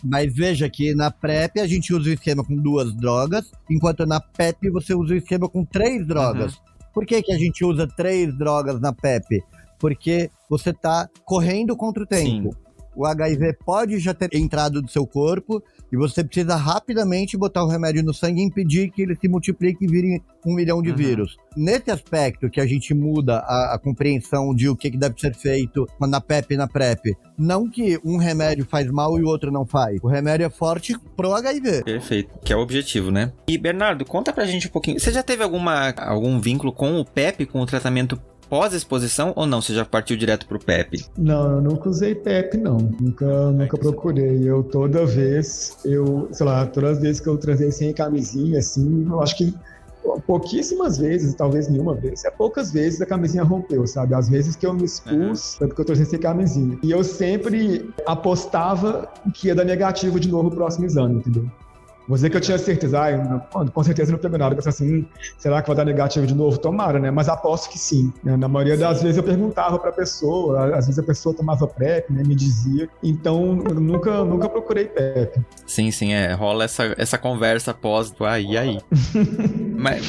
Mas veja que na PrEP a gente usa o esquema com 2 drogas, enquanto na PEP você usa o esquema com 3 drogas. Por que a gente usa 3 drogas na PEP? Porque você está correndo contra o tempo. Sim. O HIV pode já ter entrado no seu corpo e você precisa rapidamente botar o remédio no sangue e impedir que ele se multiplique e vire 1 milhão de vírus. Nesse aspecto que a gente muda a compreensão de o que deve ser feito na PEP e na PrEP. Não que um remédio faz mal e o outro não faz. O remédio é forte pro HIV. Perfeito, que é o objetivo, né? E Bernardo, conta pra gente um pouquinho. Você já teve algum vínculo com o PEP, com o tratamento pós-exposição, ou não? Você já partiu direto pro PEP? Não, eu nunca usei PEP, não. Nunca procurei. Todas as vezes que eu transei sem camisinha, assim, eu acho que pouquíssimas vezes, talvez nenhuma vez, poucas vezes a camisinha rompeu, sabe? Às vezes que eu me expus, foi porque eu transei sem camisinha. E eu sempre apostava que ia dar negativo de novo no próximo exame, entendeu? Vou dizer que eu tinha certeza, com certeza não pegou nada. Eu pensei assim, será que vai dar negativo de novo? Tomara, né? Mas aposto que sim. Na maioria das vezes eu perguntava pra pessoa, às vezes a pessoa tomava PrEP, né? Me dizia. Então, eu nunca procurei PrEP. Sim, rola essa conversa após e aí? Mas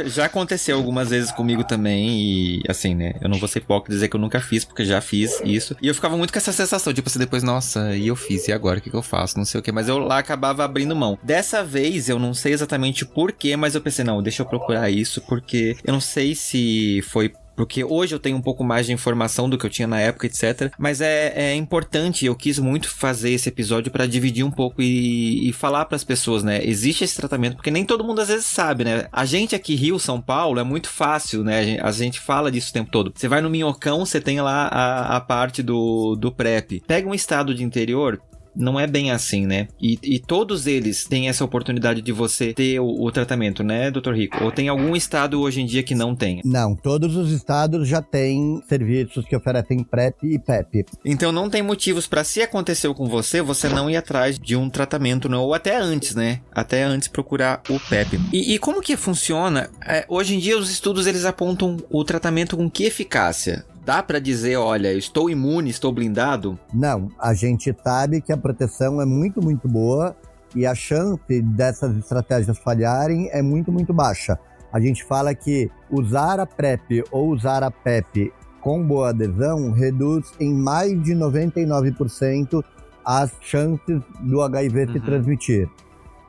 já aconteceu algumas vezes comigo também, e assim, né? Eu não vou ser hipócrita dizer que eu nunca fiz, porque já fiz isso. E eu ficava muito com essa sensação, tipo assim, depois, nossa, e eu fiz, e agora? O que eu faço? Não sei o que, mas eu lá acabava abrindo mão. Dessa vez, eu não sei exatamente porquê, mas eu pensei, não, deixa eu procurar isso, porque eu não sei se foi... Porque hoje eu tenho um pouco mais de informação do que eu tinha na época, etc. Mas é importante, eu quis muito fazer esse episódio pra dividir um pouco e falar pras pessoas, né? Existe esse tratamento, porque nem todo mundo às vezes sabe, né? A gente aqui, Rio, São Paulo, é muito fácil, né? A gente fala disso o tempo todo. Você vai no Minhocão, você tem lá a parte do PrEP. Pega um estado de interior... Não é bem assim, né? E todos eles têm essa oportunidade de você ter o tratamento, né, Dr. Rico? Ou tem algum estado hoje em dia que não tem? Não, todos os estados já têm serviços que oferecem PrEP e PEP. Então não tem motivos para, se aconteceu com você não ir atrás de um tratamento, não, ou até antes, né? Até antes procurar o PEP. E como que funciona? Hoje em dia os estudos eles apontam o tratamento com que eficácia? Dá pra dizer, olha, estou imune, estou blindado? Não, a gente sabe que a proteção é muito, muito boa e a chance dessas estratégias falharem é muito, muito baixa. A gente fala que usar a PrEP ou usar a PEP com boa adesão reduz em mais de 99% as chances do HIV se transmitir.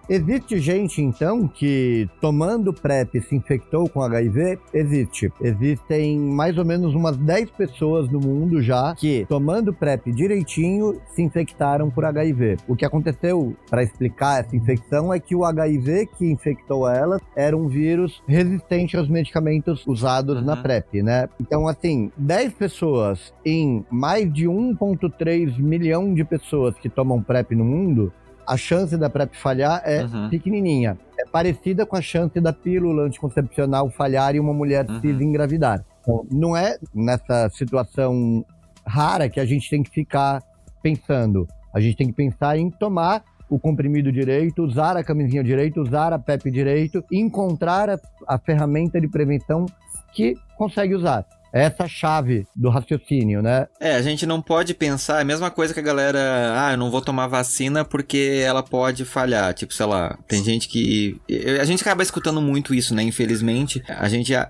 Existe gente, então, que tomando PrEP se infectou com HIV? Existe. Existem mais ou menos umas 10 pessoas no mundo já que, tomando PrEP direitinho, se infectaram por HIV. O que aconteceu, para explicar essa infecção, é que o HIV que infectou elas era um vírus resistente aos medicamentos usados na PrEP, né? Então, assim, 10 pessoas em mais de 1,3 milhão de pessoas que tomam PrEP no mundo, a chance da PrEP falhar é pequenininha. É parecida com a chance da pílula anticoncepcional falhar e uma mulher cis engravidar. Então, não é nessa situação rara que a gente tem que ficar pensando. A gente tem que pensar em tomar o comprimido direito, usar a camisinha direito, usar a PEP direito, encontrar a ferramenta de prevenção que consegue usar. Essa chave do raciocínio, né? A gente não pode pensar, é a mesma coisa que a galera, eu não vou tomar vacina porque ela pode falhar, tipo, sei lá, tem gente que... A gente acaba escutando muito isso, né, infelizmente.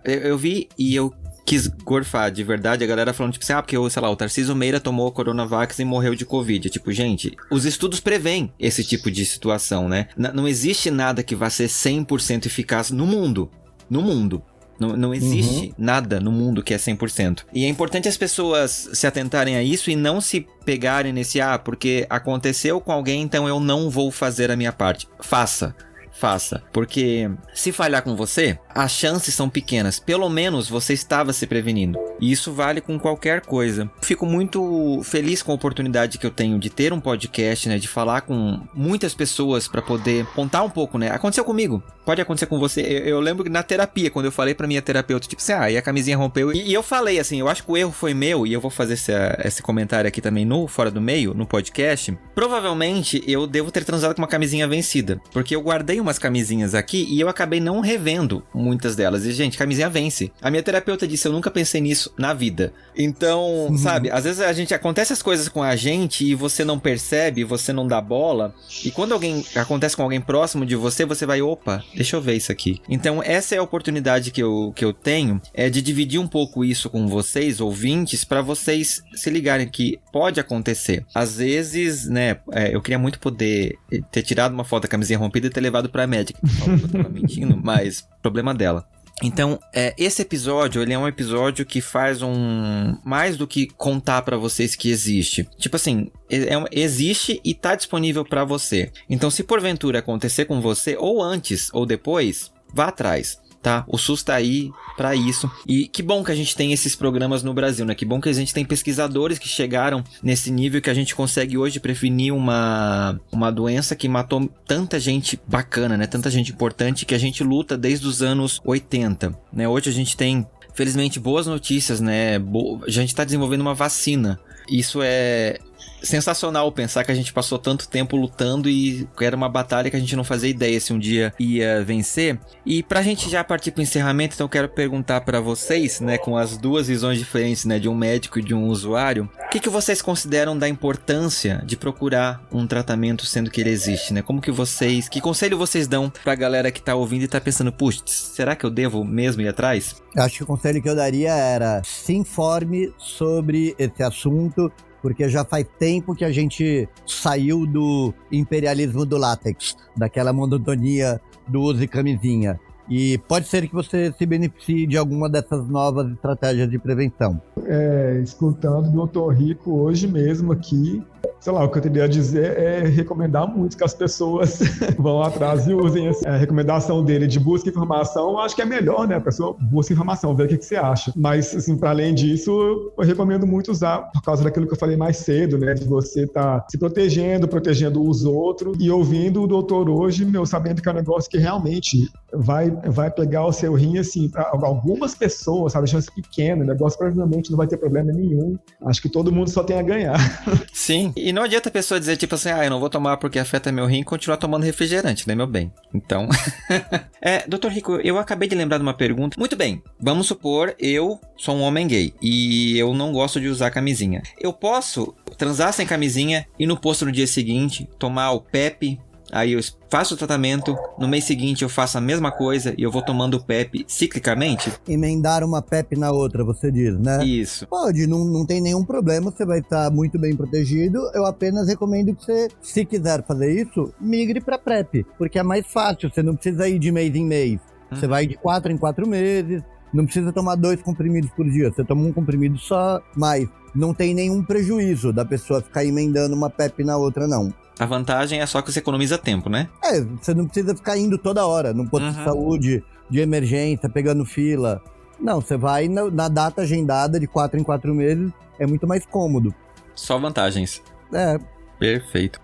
Eu vi e eu quis gorfar de verdade a galera falando, tipo assim, porque o Tarcísio Meira tomou a Coronavax e morreu de Covid. Tipo, gente, os estudos preveem esse tipo de situação, né? Não existe nada que vá ser 100% eficaz no mundo. Não existe nada no mundo que é 100%. E é importante as pessoas se atentarem a isso e não se pegarem nesse, porque aconteceu com alguém, então eu não vou fazer a minha parte. Faça. Porque se falhar com você, as chances são pequenas. Pelo menos você estava se prevenindo. E isso vale com qualquer coisa. Fico muito feliz com a oportunidade que eu tenho de ter um podcast, né? De falar com muitas pessoas para poder contar um pouco, né? Aconteceu comigo. Pode acontecer com você. Eu lembro que na terapia, quando eu falei pra minha terapeuta, tipo assim, e a camisinha rompeu. E eu falei assim, eu acho que o erro foi meu, e eu vou fazer esse comentário aqui também no Fora do Meio, no podcast. Provavelmente eu devo ter transado com uma camisinha vencida. Porque eu guardei umas camisinhas aqui e eu acabei não revendo muitas delas. E, gente, camisinha vence. A minha terapeuta disse, eu nunca pensei nisso na vida. Então, sabe, às vezes acontece as coisas com a gente e você não percebe, você não dá bola. E quando acontece com alguém próximo de você, você vai, opa, deixa eu ver isso aqui. Então, essa é a oportunidade que eu tenho, de dividir um pouco isso com vocês, ouvintes, para vocês se ligarem que pode acontecer. Às vezes, né, eu queria muito poder ter tirado uma foto da camisinha rompida e ter levado pra médica. Eu tava mentindo, mas problema dela. Então, esse episódio, ele é um episódio que faz mais do que contar pra vocês que existe. Tipo assim, existe e tá disponível pra você. Então, se porventura acontecer com você, ou antes ou depois, vá atrás. Tá? O SUS tá aí pra isso. E que bom que a gente tem esses programas no Brasil, né? Que bom que a gente tem pesquisadores que chegaram nesse nível que a gente consegue hoje prevenir uma doença que matou tanta gente bacana, né? Tanta gente importante que a gente luta desde os anos 80, né? Hoje a gente tem, felizmente, boas notícias, né? A gente tá desenvolvendo uma vacina. Isso é sensacional, pensar que a gente passou tanto tempo lutando e era uma batalha que a gente não fazia ideia se um dia ia vencer. E pra gente já partir pro encerramento, então eu quero perguntar pra vocês, né, com as duas visões diferentes, né, de um médico e de um usuário, o que vocês consideram da importância de procurar um tratamento sendo que ele existe, né? Que conselho vocês dão pra galera que tá ouvindo e tá pensando, putz, será que eu devo mesmo ir atrás? Acho que o conselho que eu daria era se informe sobre esse assunto, porque já faz tempo que a gente saiu do imperialismo do látex, daquela monotonia do use camisinha. E pode ser que você se beneficie de alguma dessas novas estratégias de prevenção. Escutando o Dr. Rico hoje mesmo aqui, sei lá, o que eu teria a dizer é recomendar muito que as pessoas vão atrás e usem a recomendação dele de busca informação. Acho que é melhor, né? A pessoa busca informação, vê o que você acha. Mas, assim, para além disso, eu recomendo muito usar, por causa daquilo que eu falei mais cedo, né? De você estar se protegendo os outros e ouvindo o doutor hoje, sabendo que é um negócio que realmente vai pegar o seu rim, assim, para algumas pessoas, sabe? Chance pequena, o negócio provavelmente não vai ter problema nenhum. Acho que todo mundo só tem a ganhar. Sim, e não adianta a pessoa dizer, tipo assim, eu não vou tomar porque afeta meu rim e continuar tomando refrigerante, né, meu bem? Então, Dr. Rico, eu acabei de lembrar de uma pergunta. Muito bem, vamos supor, eu sou um homem gay e eu não gosto de usar camisinha. Eu posso transar sem camisinha e no posto no dia seguinte tomar o PEP, aí eu faço o tratamento, no mês seguinte eu faço a mesma coisa e eu vou tomando o PEP ciclicamente? Emendar uma PEP na outra, você diz, né? Isso. Pode, não tem nenhum problema, você vai estar muito bem protegido. Eu apenas recomendo que você, se quiser fazer isso, migre para PrEP, porque é mais fácil, você não precisa ir de mês em mês. Você vai de 4 em 4 meses, não precisa tomar 2 comprimidos por dia, você toma um comprimido só, mas não tem nenhum prejuízo da pessoa ficar emendando uma PrEP na outra, não. A vantagem é só que você economiza tempo, né? Você não precisa ficar indo toda hora num posto de saúde, de emergência, pegando fila. Não, você vai na data agendada de 4 em 4 meses, é muito mais cômodo. Só vantagens. Perfeito.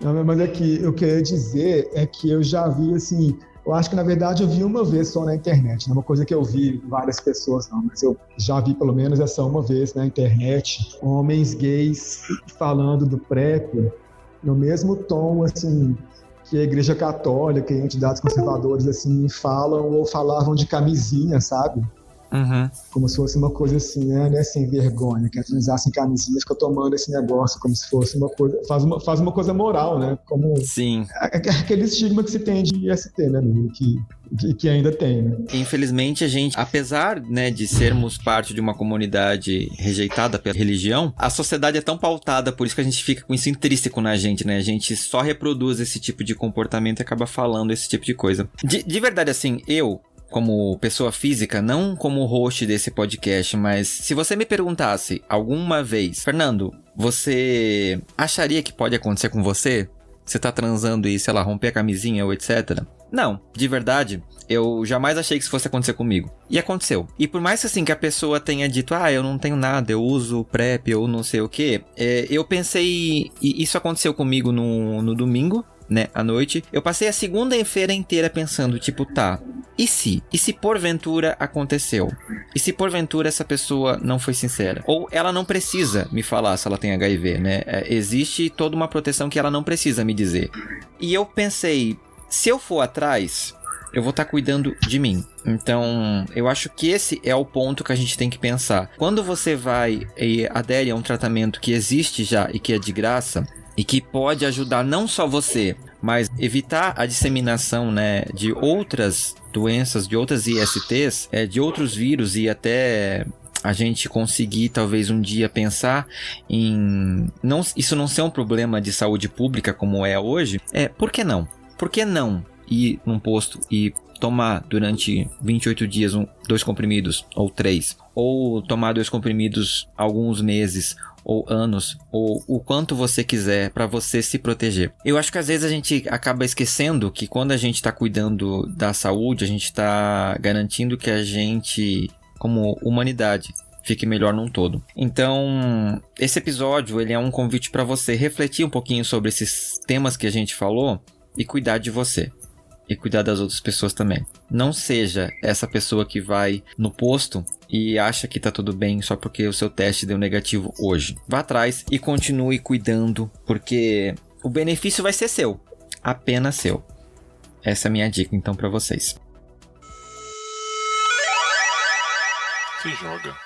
Não, mas eu queria dizer é que eu já vi, assim, eu acho que na verdade eu vi uma vez só na internet, não é uma coisa que eu vi várias pessoas não, mas eu já vi pelo menos essa uma vez na internet, homens gays falando do PrEP, no mesmo tom, assim, que a Igreja Católica e entidades conservadoras, assim, falam ou falavam de camisinha, sabe? Como se fosse uma coisa assim, né, sem vergonha, quer transar sem camisinha, fica tomando esse negócio como se fosse uma coisa, faz uma coisa moral, né, como Sim. Aquele estigma que se tem de IST, né, que ainda tem, né. Infelizmente a gente, apesar, né, de sermos parte de uma comunidade rejeitada pela religião, a sociedade é tão pautada, por isso que a gente fica com isso intrínseco na gente, né, a gente só reproduz esse tipo de comportamento e acaba falando esse tipo de coisa. De verdade, assim, eu, como pessoa física, não como host desse podcast, mas se você me perguntasse alguma vez, Fernando, você acharia que pode acontecer com você? Você tá transando e, sei lá, romper a camisinha ou etc? Não, de verdade, eu jamais achei que isso fosse acontecer comigo. E aconteceu. E por mais assim que a pessoa tenha dito, eu não tenho nada, eu uso PrEP ou não sei o que, eu pensei, e isso aconteceu comigo no domingo, né, à noite. Eu passei a segunda-feira inteira pensando, tipo, tá, e se porventura aconteceu? E se porventura essa pessoa não foi sincera? Ou ela não precisa me falar se ela tem HIV, né? Existe toda uma proteção que ela não precisa me dizer. E eu pensei, se eu for atrás, eu vou estar cuidando de mim. Então, eu acho que esse é o ponto que a gente tem que pensar. Quando você vai e adere a um tratamento que existe já e que é de graça, e que pode ajudar não só você, mas evitar a disseminação, né, de outras doenças, de outras ISTs, de outros vírus, e até a gente conseguir talvez um dia pensar em isso não ser um problema de saúde pública como é hoje, por que não? Por que não ir num posto e tomar durante 28 dias 2 comprimidos ou 3, ou tomar 2 comprimidos alguns meses ou anos, ou o quanto você quiser para você se proteger. Eu acho que às vezes a gente acaba esquecendo que quando a gente está cuidando da saúde, a gente está garantindo que a gente, como humanidade, fique melhor num todo. Então, esse episódio ele é um convite para você refletir um pouquinho sobre esses temas que a gente falou e cuidar de você. E cuidar das outras pessoas também. Não seja essa pessoa que vai no posto e acha que tá tudo bem só porque o seu teste deu negativo hoje. Vá atrás e continue cuidando, porque o benefício vai ser seu. Apenas seu. Essa é a minha dica, então, pra vocês. Se joga.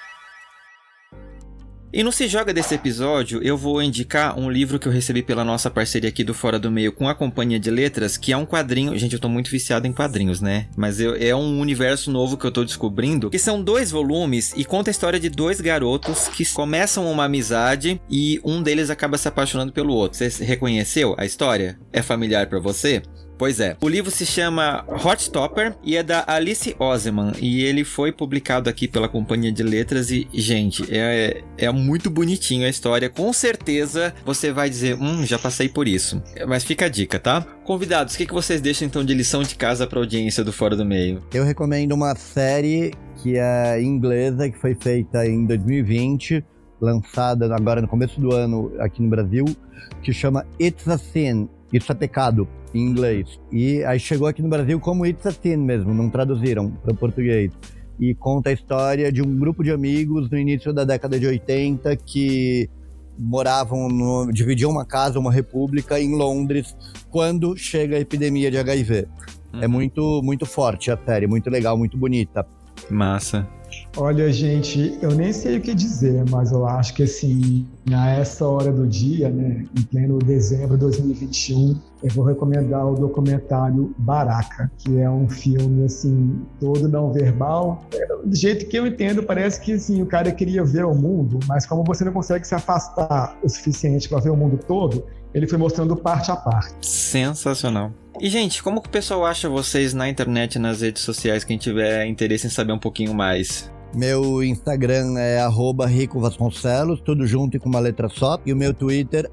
E no Se Joga desse episódio, eu vou indicar um livro que eu recebi pela nossa parceria aqui do Fora do Meio com a Companhia de Letras, que é um quadrinho... Gente, eu tô muito viciado em quadrinhos, né? Mas é um universo novo que eu tô descobrindo, que são 2 volumes e conta a história de 2 garotos que começam uma amizade e um deles acaba se apaixonando pelo outro. Você reconheceu a história? É familiar pra você? Pois é. O livro se chama Heartstopper e é da Alice Oseman. E ele foi publicado aqui pela Companhia de Letras. E, gente, é muito bonitinho a história. Com certeza você vai dizer, já passei por isso. Mas fica a dica, tá? Convidados, o que vocês deixam então de lição de casa pra audiência do Fora do Meio? Eu recomendo uma série que é inglesa, que foi feita em 2020, lançada agora no começo do ano aqui no Brasil, que chama It's a Sin. Isso é pecado, em inglês. E aí chegou aqui no Brasil como It's a Sin mesmo, não traduziram para o português. E conta a história de um grupo de amigos no início da década de 80 que dividiam uma casa, uma república em Londres, quando chega a epidemia de HIV. É muito, muito forte a série, muito legal, muito bonita. Massa. Olha, gente, eu nem sei o que dizer, mas eu acho que, assim, a essa hora do dia, né, em pleno dezembro de 2021, eu vou recomendar o documentário Baraka, que é um filme, assim, todo não verbal. Do jeito que eu entendo, parece que, assim, o cara queria ver o mundo, mas como você não consegue se afastar o suficiente para ver o mundo todo, ele foi mostrando parte a parte. Sensacional. E, gente, como que o pessoal acha vocês na internet, nas redes sociais, quem tiver interesse em saber um pouquinho mais? Meu Instagram é @RicoVasconcelos, tudo junto e com uma letra só. E o meu Twitter,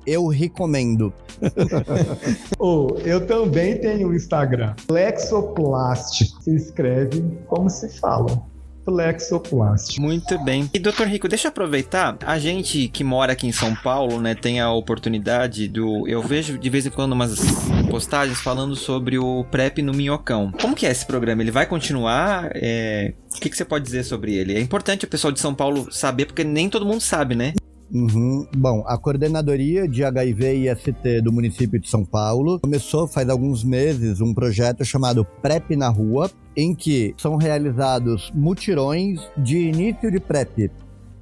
@EuRecomendo. Eu também tenho o Instagram. Flexoplástico. Se escreve como se fala. Flexoplástico. Muito bem. E, Dr. Rico, deixa eu aproveitar. A gente que mora aqui em São Paulo, né, tem a oportunidade eu vejo de vez em quando umas postagens falando sobre o PrEP no Minhocão. Como que é esse programa? Ele vai continuar? O que você pode dizer sobre ele? É importante o pessoal de São Paulo saber, porque nem todo mundo sabe, né? Bom, a coordenadoria de HIV e IST do município de São Paulo começou faz alguns meses um projeto chamado PrEP na Rua, em que são realizados mutirões de início de PrEP.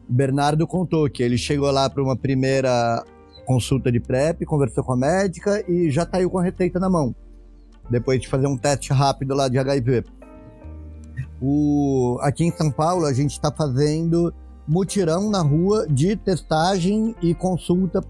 O Bernardo contou que ele chegou lá para uma primeira consulta de PrEP, conversou com a médica e já saiu com a receita na mão, depois de fazer um teste rápido lá de HIV. Aqui em São Paulo a gente está fazendo mutirão na rua de testagem e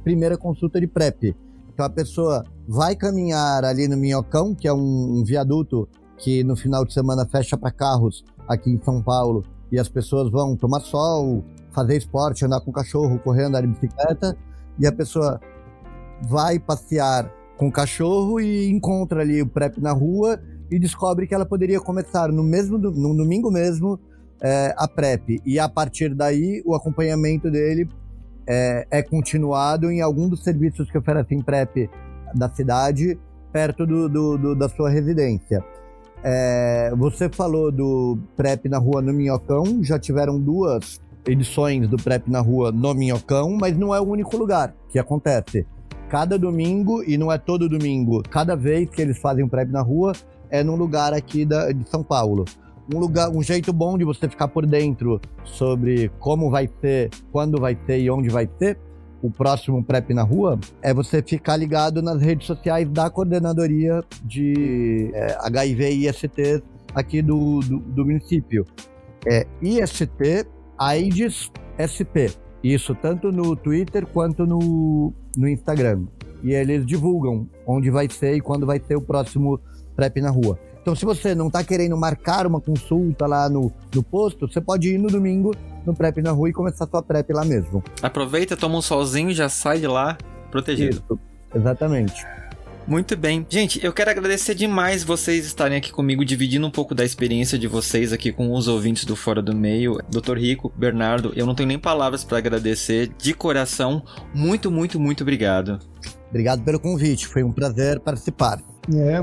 primeira consulta de PrEP. Então a pessoa vai caminhar ali no Minhocão, que é um viaduto que no final de semana fecha para carros aqui em São Paulo, e as pessoas vão tomar sol, fazer esporte, andar com o cachorro, correr, andar de bicicleta, e a pessoa vai passear com o cachorro e encontra ali o PrEP na rua e descobre que ela poderia começar no domingo mesmo a PrEP, e a partir daí o acompanhamento dele é continuado em algum dos serviços que oferecem PrEP da cidade, perto da sua residência. Você falou do PrEP na Rua no Minhocão, já tiveram 2 edições do PrEP na Rua no Minhocão, mas não é o único lugar que acontece. Cada domingo, e não é todo domingo, cada vez que eles fazem o PrEP na Rua, é num lugar aqui de São Paulo. Um jeito bom de você ficar por dentro sobre como vai ser, quando vai ser e onde vai ser o próximo PrEP na Rua é você ficar ligado nas redes sociais da coordenadoria de HIV e IST aqui do município. IST AIDS SP. Isso tanto no Twitter quanto no Instagram. E eles divulgam onde vai ser e quando vai ter o próximo PrEP na Rua. Então, se você não está querendo marcar uma consulta lá no posto, você pode ir no domingo no PrEP na Rua e começar a sua PrEP lá mesmo. Aproveita, toma um solzinho e já sai de lá protegido. Isso, exatamente. Muito bem. Gente, eu quero agradecer demais vocês estarem aqui comigo, dividindo um pouco da experiência de vocês aqui com os ouvintes do Fora do Meio. Dr. Rico, Bernardo, eu não tenho nem palavras para agradecer. De coração, muito, muito, muito obrigado. Obrigado pelo convite, foi um prazer participar.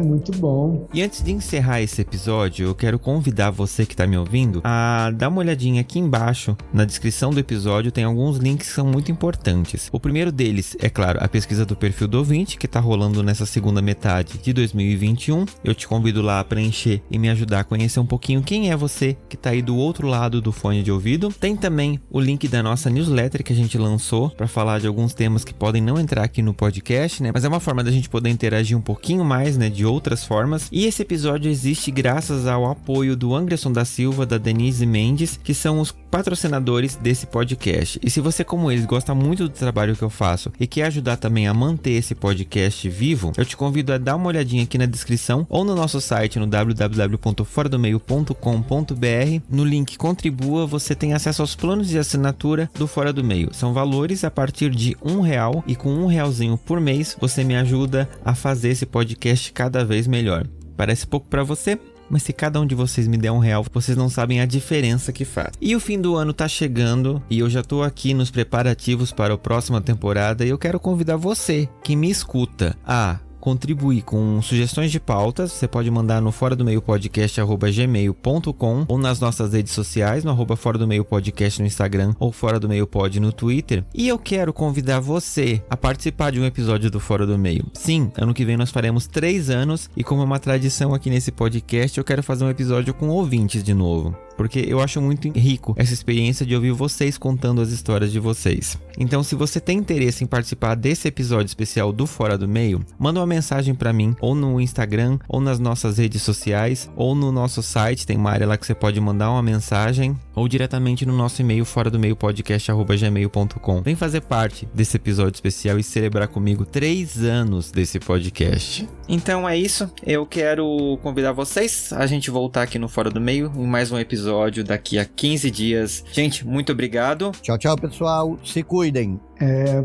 Muito bom. E antes de encerrar esse episódio, eu quero convidar você que está me ouvindo a dar uma olhadinha aqui embaixo. Na descrição do episódio tem alguns links que são muito importantes. O primeiro deles é, claro, a pesquisa do perfil do ouvinte, que está rolando nessa segunda metade de 2021. Eu te convido lá a preencher e me ajudar a conhecer um pouquinho quem é você que está aí do outro lado do fone de ouvido. Tem também o link da nossa newsletter que a gente lançou para falar de alguns temas que podem não entrar aqui no podcast, né? Mas é uma forma da gente poder interagir um pouquinho mais, né, de outras formas. E esse episódio existe graças ao apoio do Anderson da Silva, da Denise Mendes, que são os patrocinadores desse podcast. E se você, como eles, gosta muito do trabalho que eu faço e quer ajudar também a manter esse podcast vivo, eu te convido a dar uma olhadinha aqui na descrição ou no nosso site no www.foradomeio.com.br. No link Contribua, você tem acesso aos planos de assinatura do Fora do Meio. São valores a partir de R$1, e com R$1 por mês você me ajuda a fazer esse podcast cada vez melhor. Parece pouco para você? Mas se cada um de vocês me der R$1, vocês não sabem a diferença que faz. E o fim do ano tá chegando e eu já tô aqui nos preparativos para a próxima temporada e eu quero convidar você que me escuta a contribuir com sugestões de pautas. Você pode mandar no foradomeio.podcast@gmail.com ou nas nossas redes sociais, no @Fora do Meio Podcast no Instagram ou Fora do Meio Pod no Twitter. E eu quero convidar você a participar de um episódio do Fora do Meio. Sim, ano que vem nós faremos 3 anos e como é uma tradição aqui nesse podcast, eu quero fazer um episódio com ouvintes de novo. Porque eu acho muito rico essa experiência de ouvir vocês contando as histórias de vocês. Então, se você tem interesse em participar desse episódio especial do Fora do Meio, manda uma mensagem pra mim, ou no Instagram, ou nas nossas redes sociais, ou no nosso site, tem uma área lá que você pode mandar uma mensagem, ou diretamente no nosso e-mail, foradomeiopodcast@gmail.com. Vem fazer parte desse episódio especial e celebrar comigo 3 anos desse podcast. Então é isso, eu quero convidar vocês a gente voltar aqui no Fora do Meio em mais um episódio daqui a 15 dias. Gente, muito obrigado. Tchau, tchau, pessoal. Se cuidem.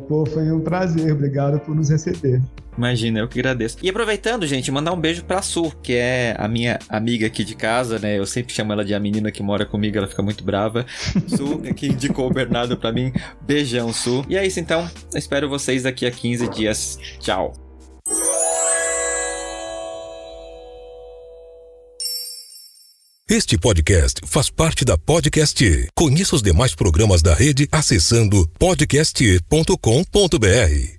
Foi um prazer. Obrigado por nos receber. Imagina, eu que agradeço. E aproveitando, gente, mandar um beijo pra Su, que é a minha amiga aqui de casa, né? Eu sempre chamo ela de a menina que mora comigo, ela fica muito brava. Su, que indicou o Bernardo pra mim. Beijão, Su. E é isso, então. Eu espero vocês daqui a 15 dias. Tchau. Este podcast faz parte da Podcast. Conheça os demais programas da rede acessando podcast.com.br.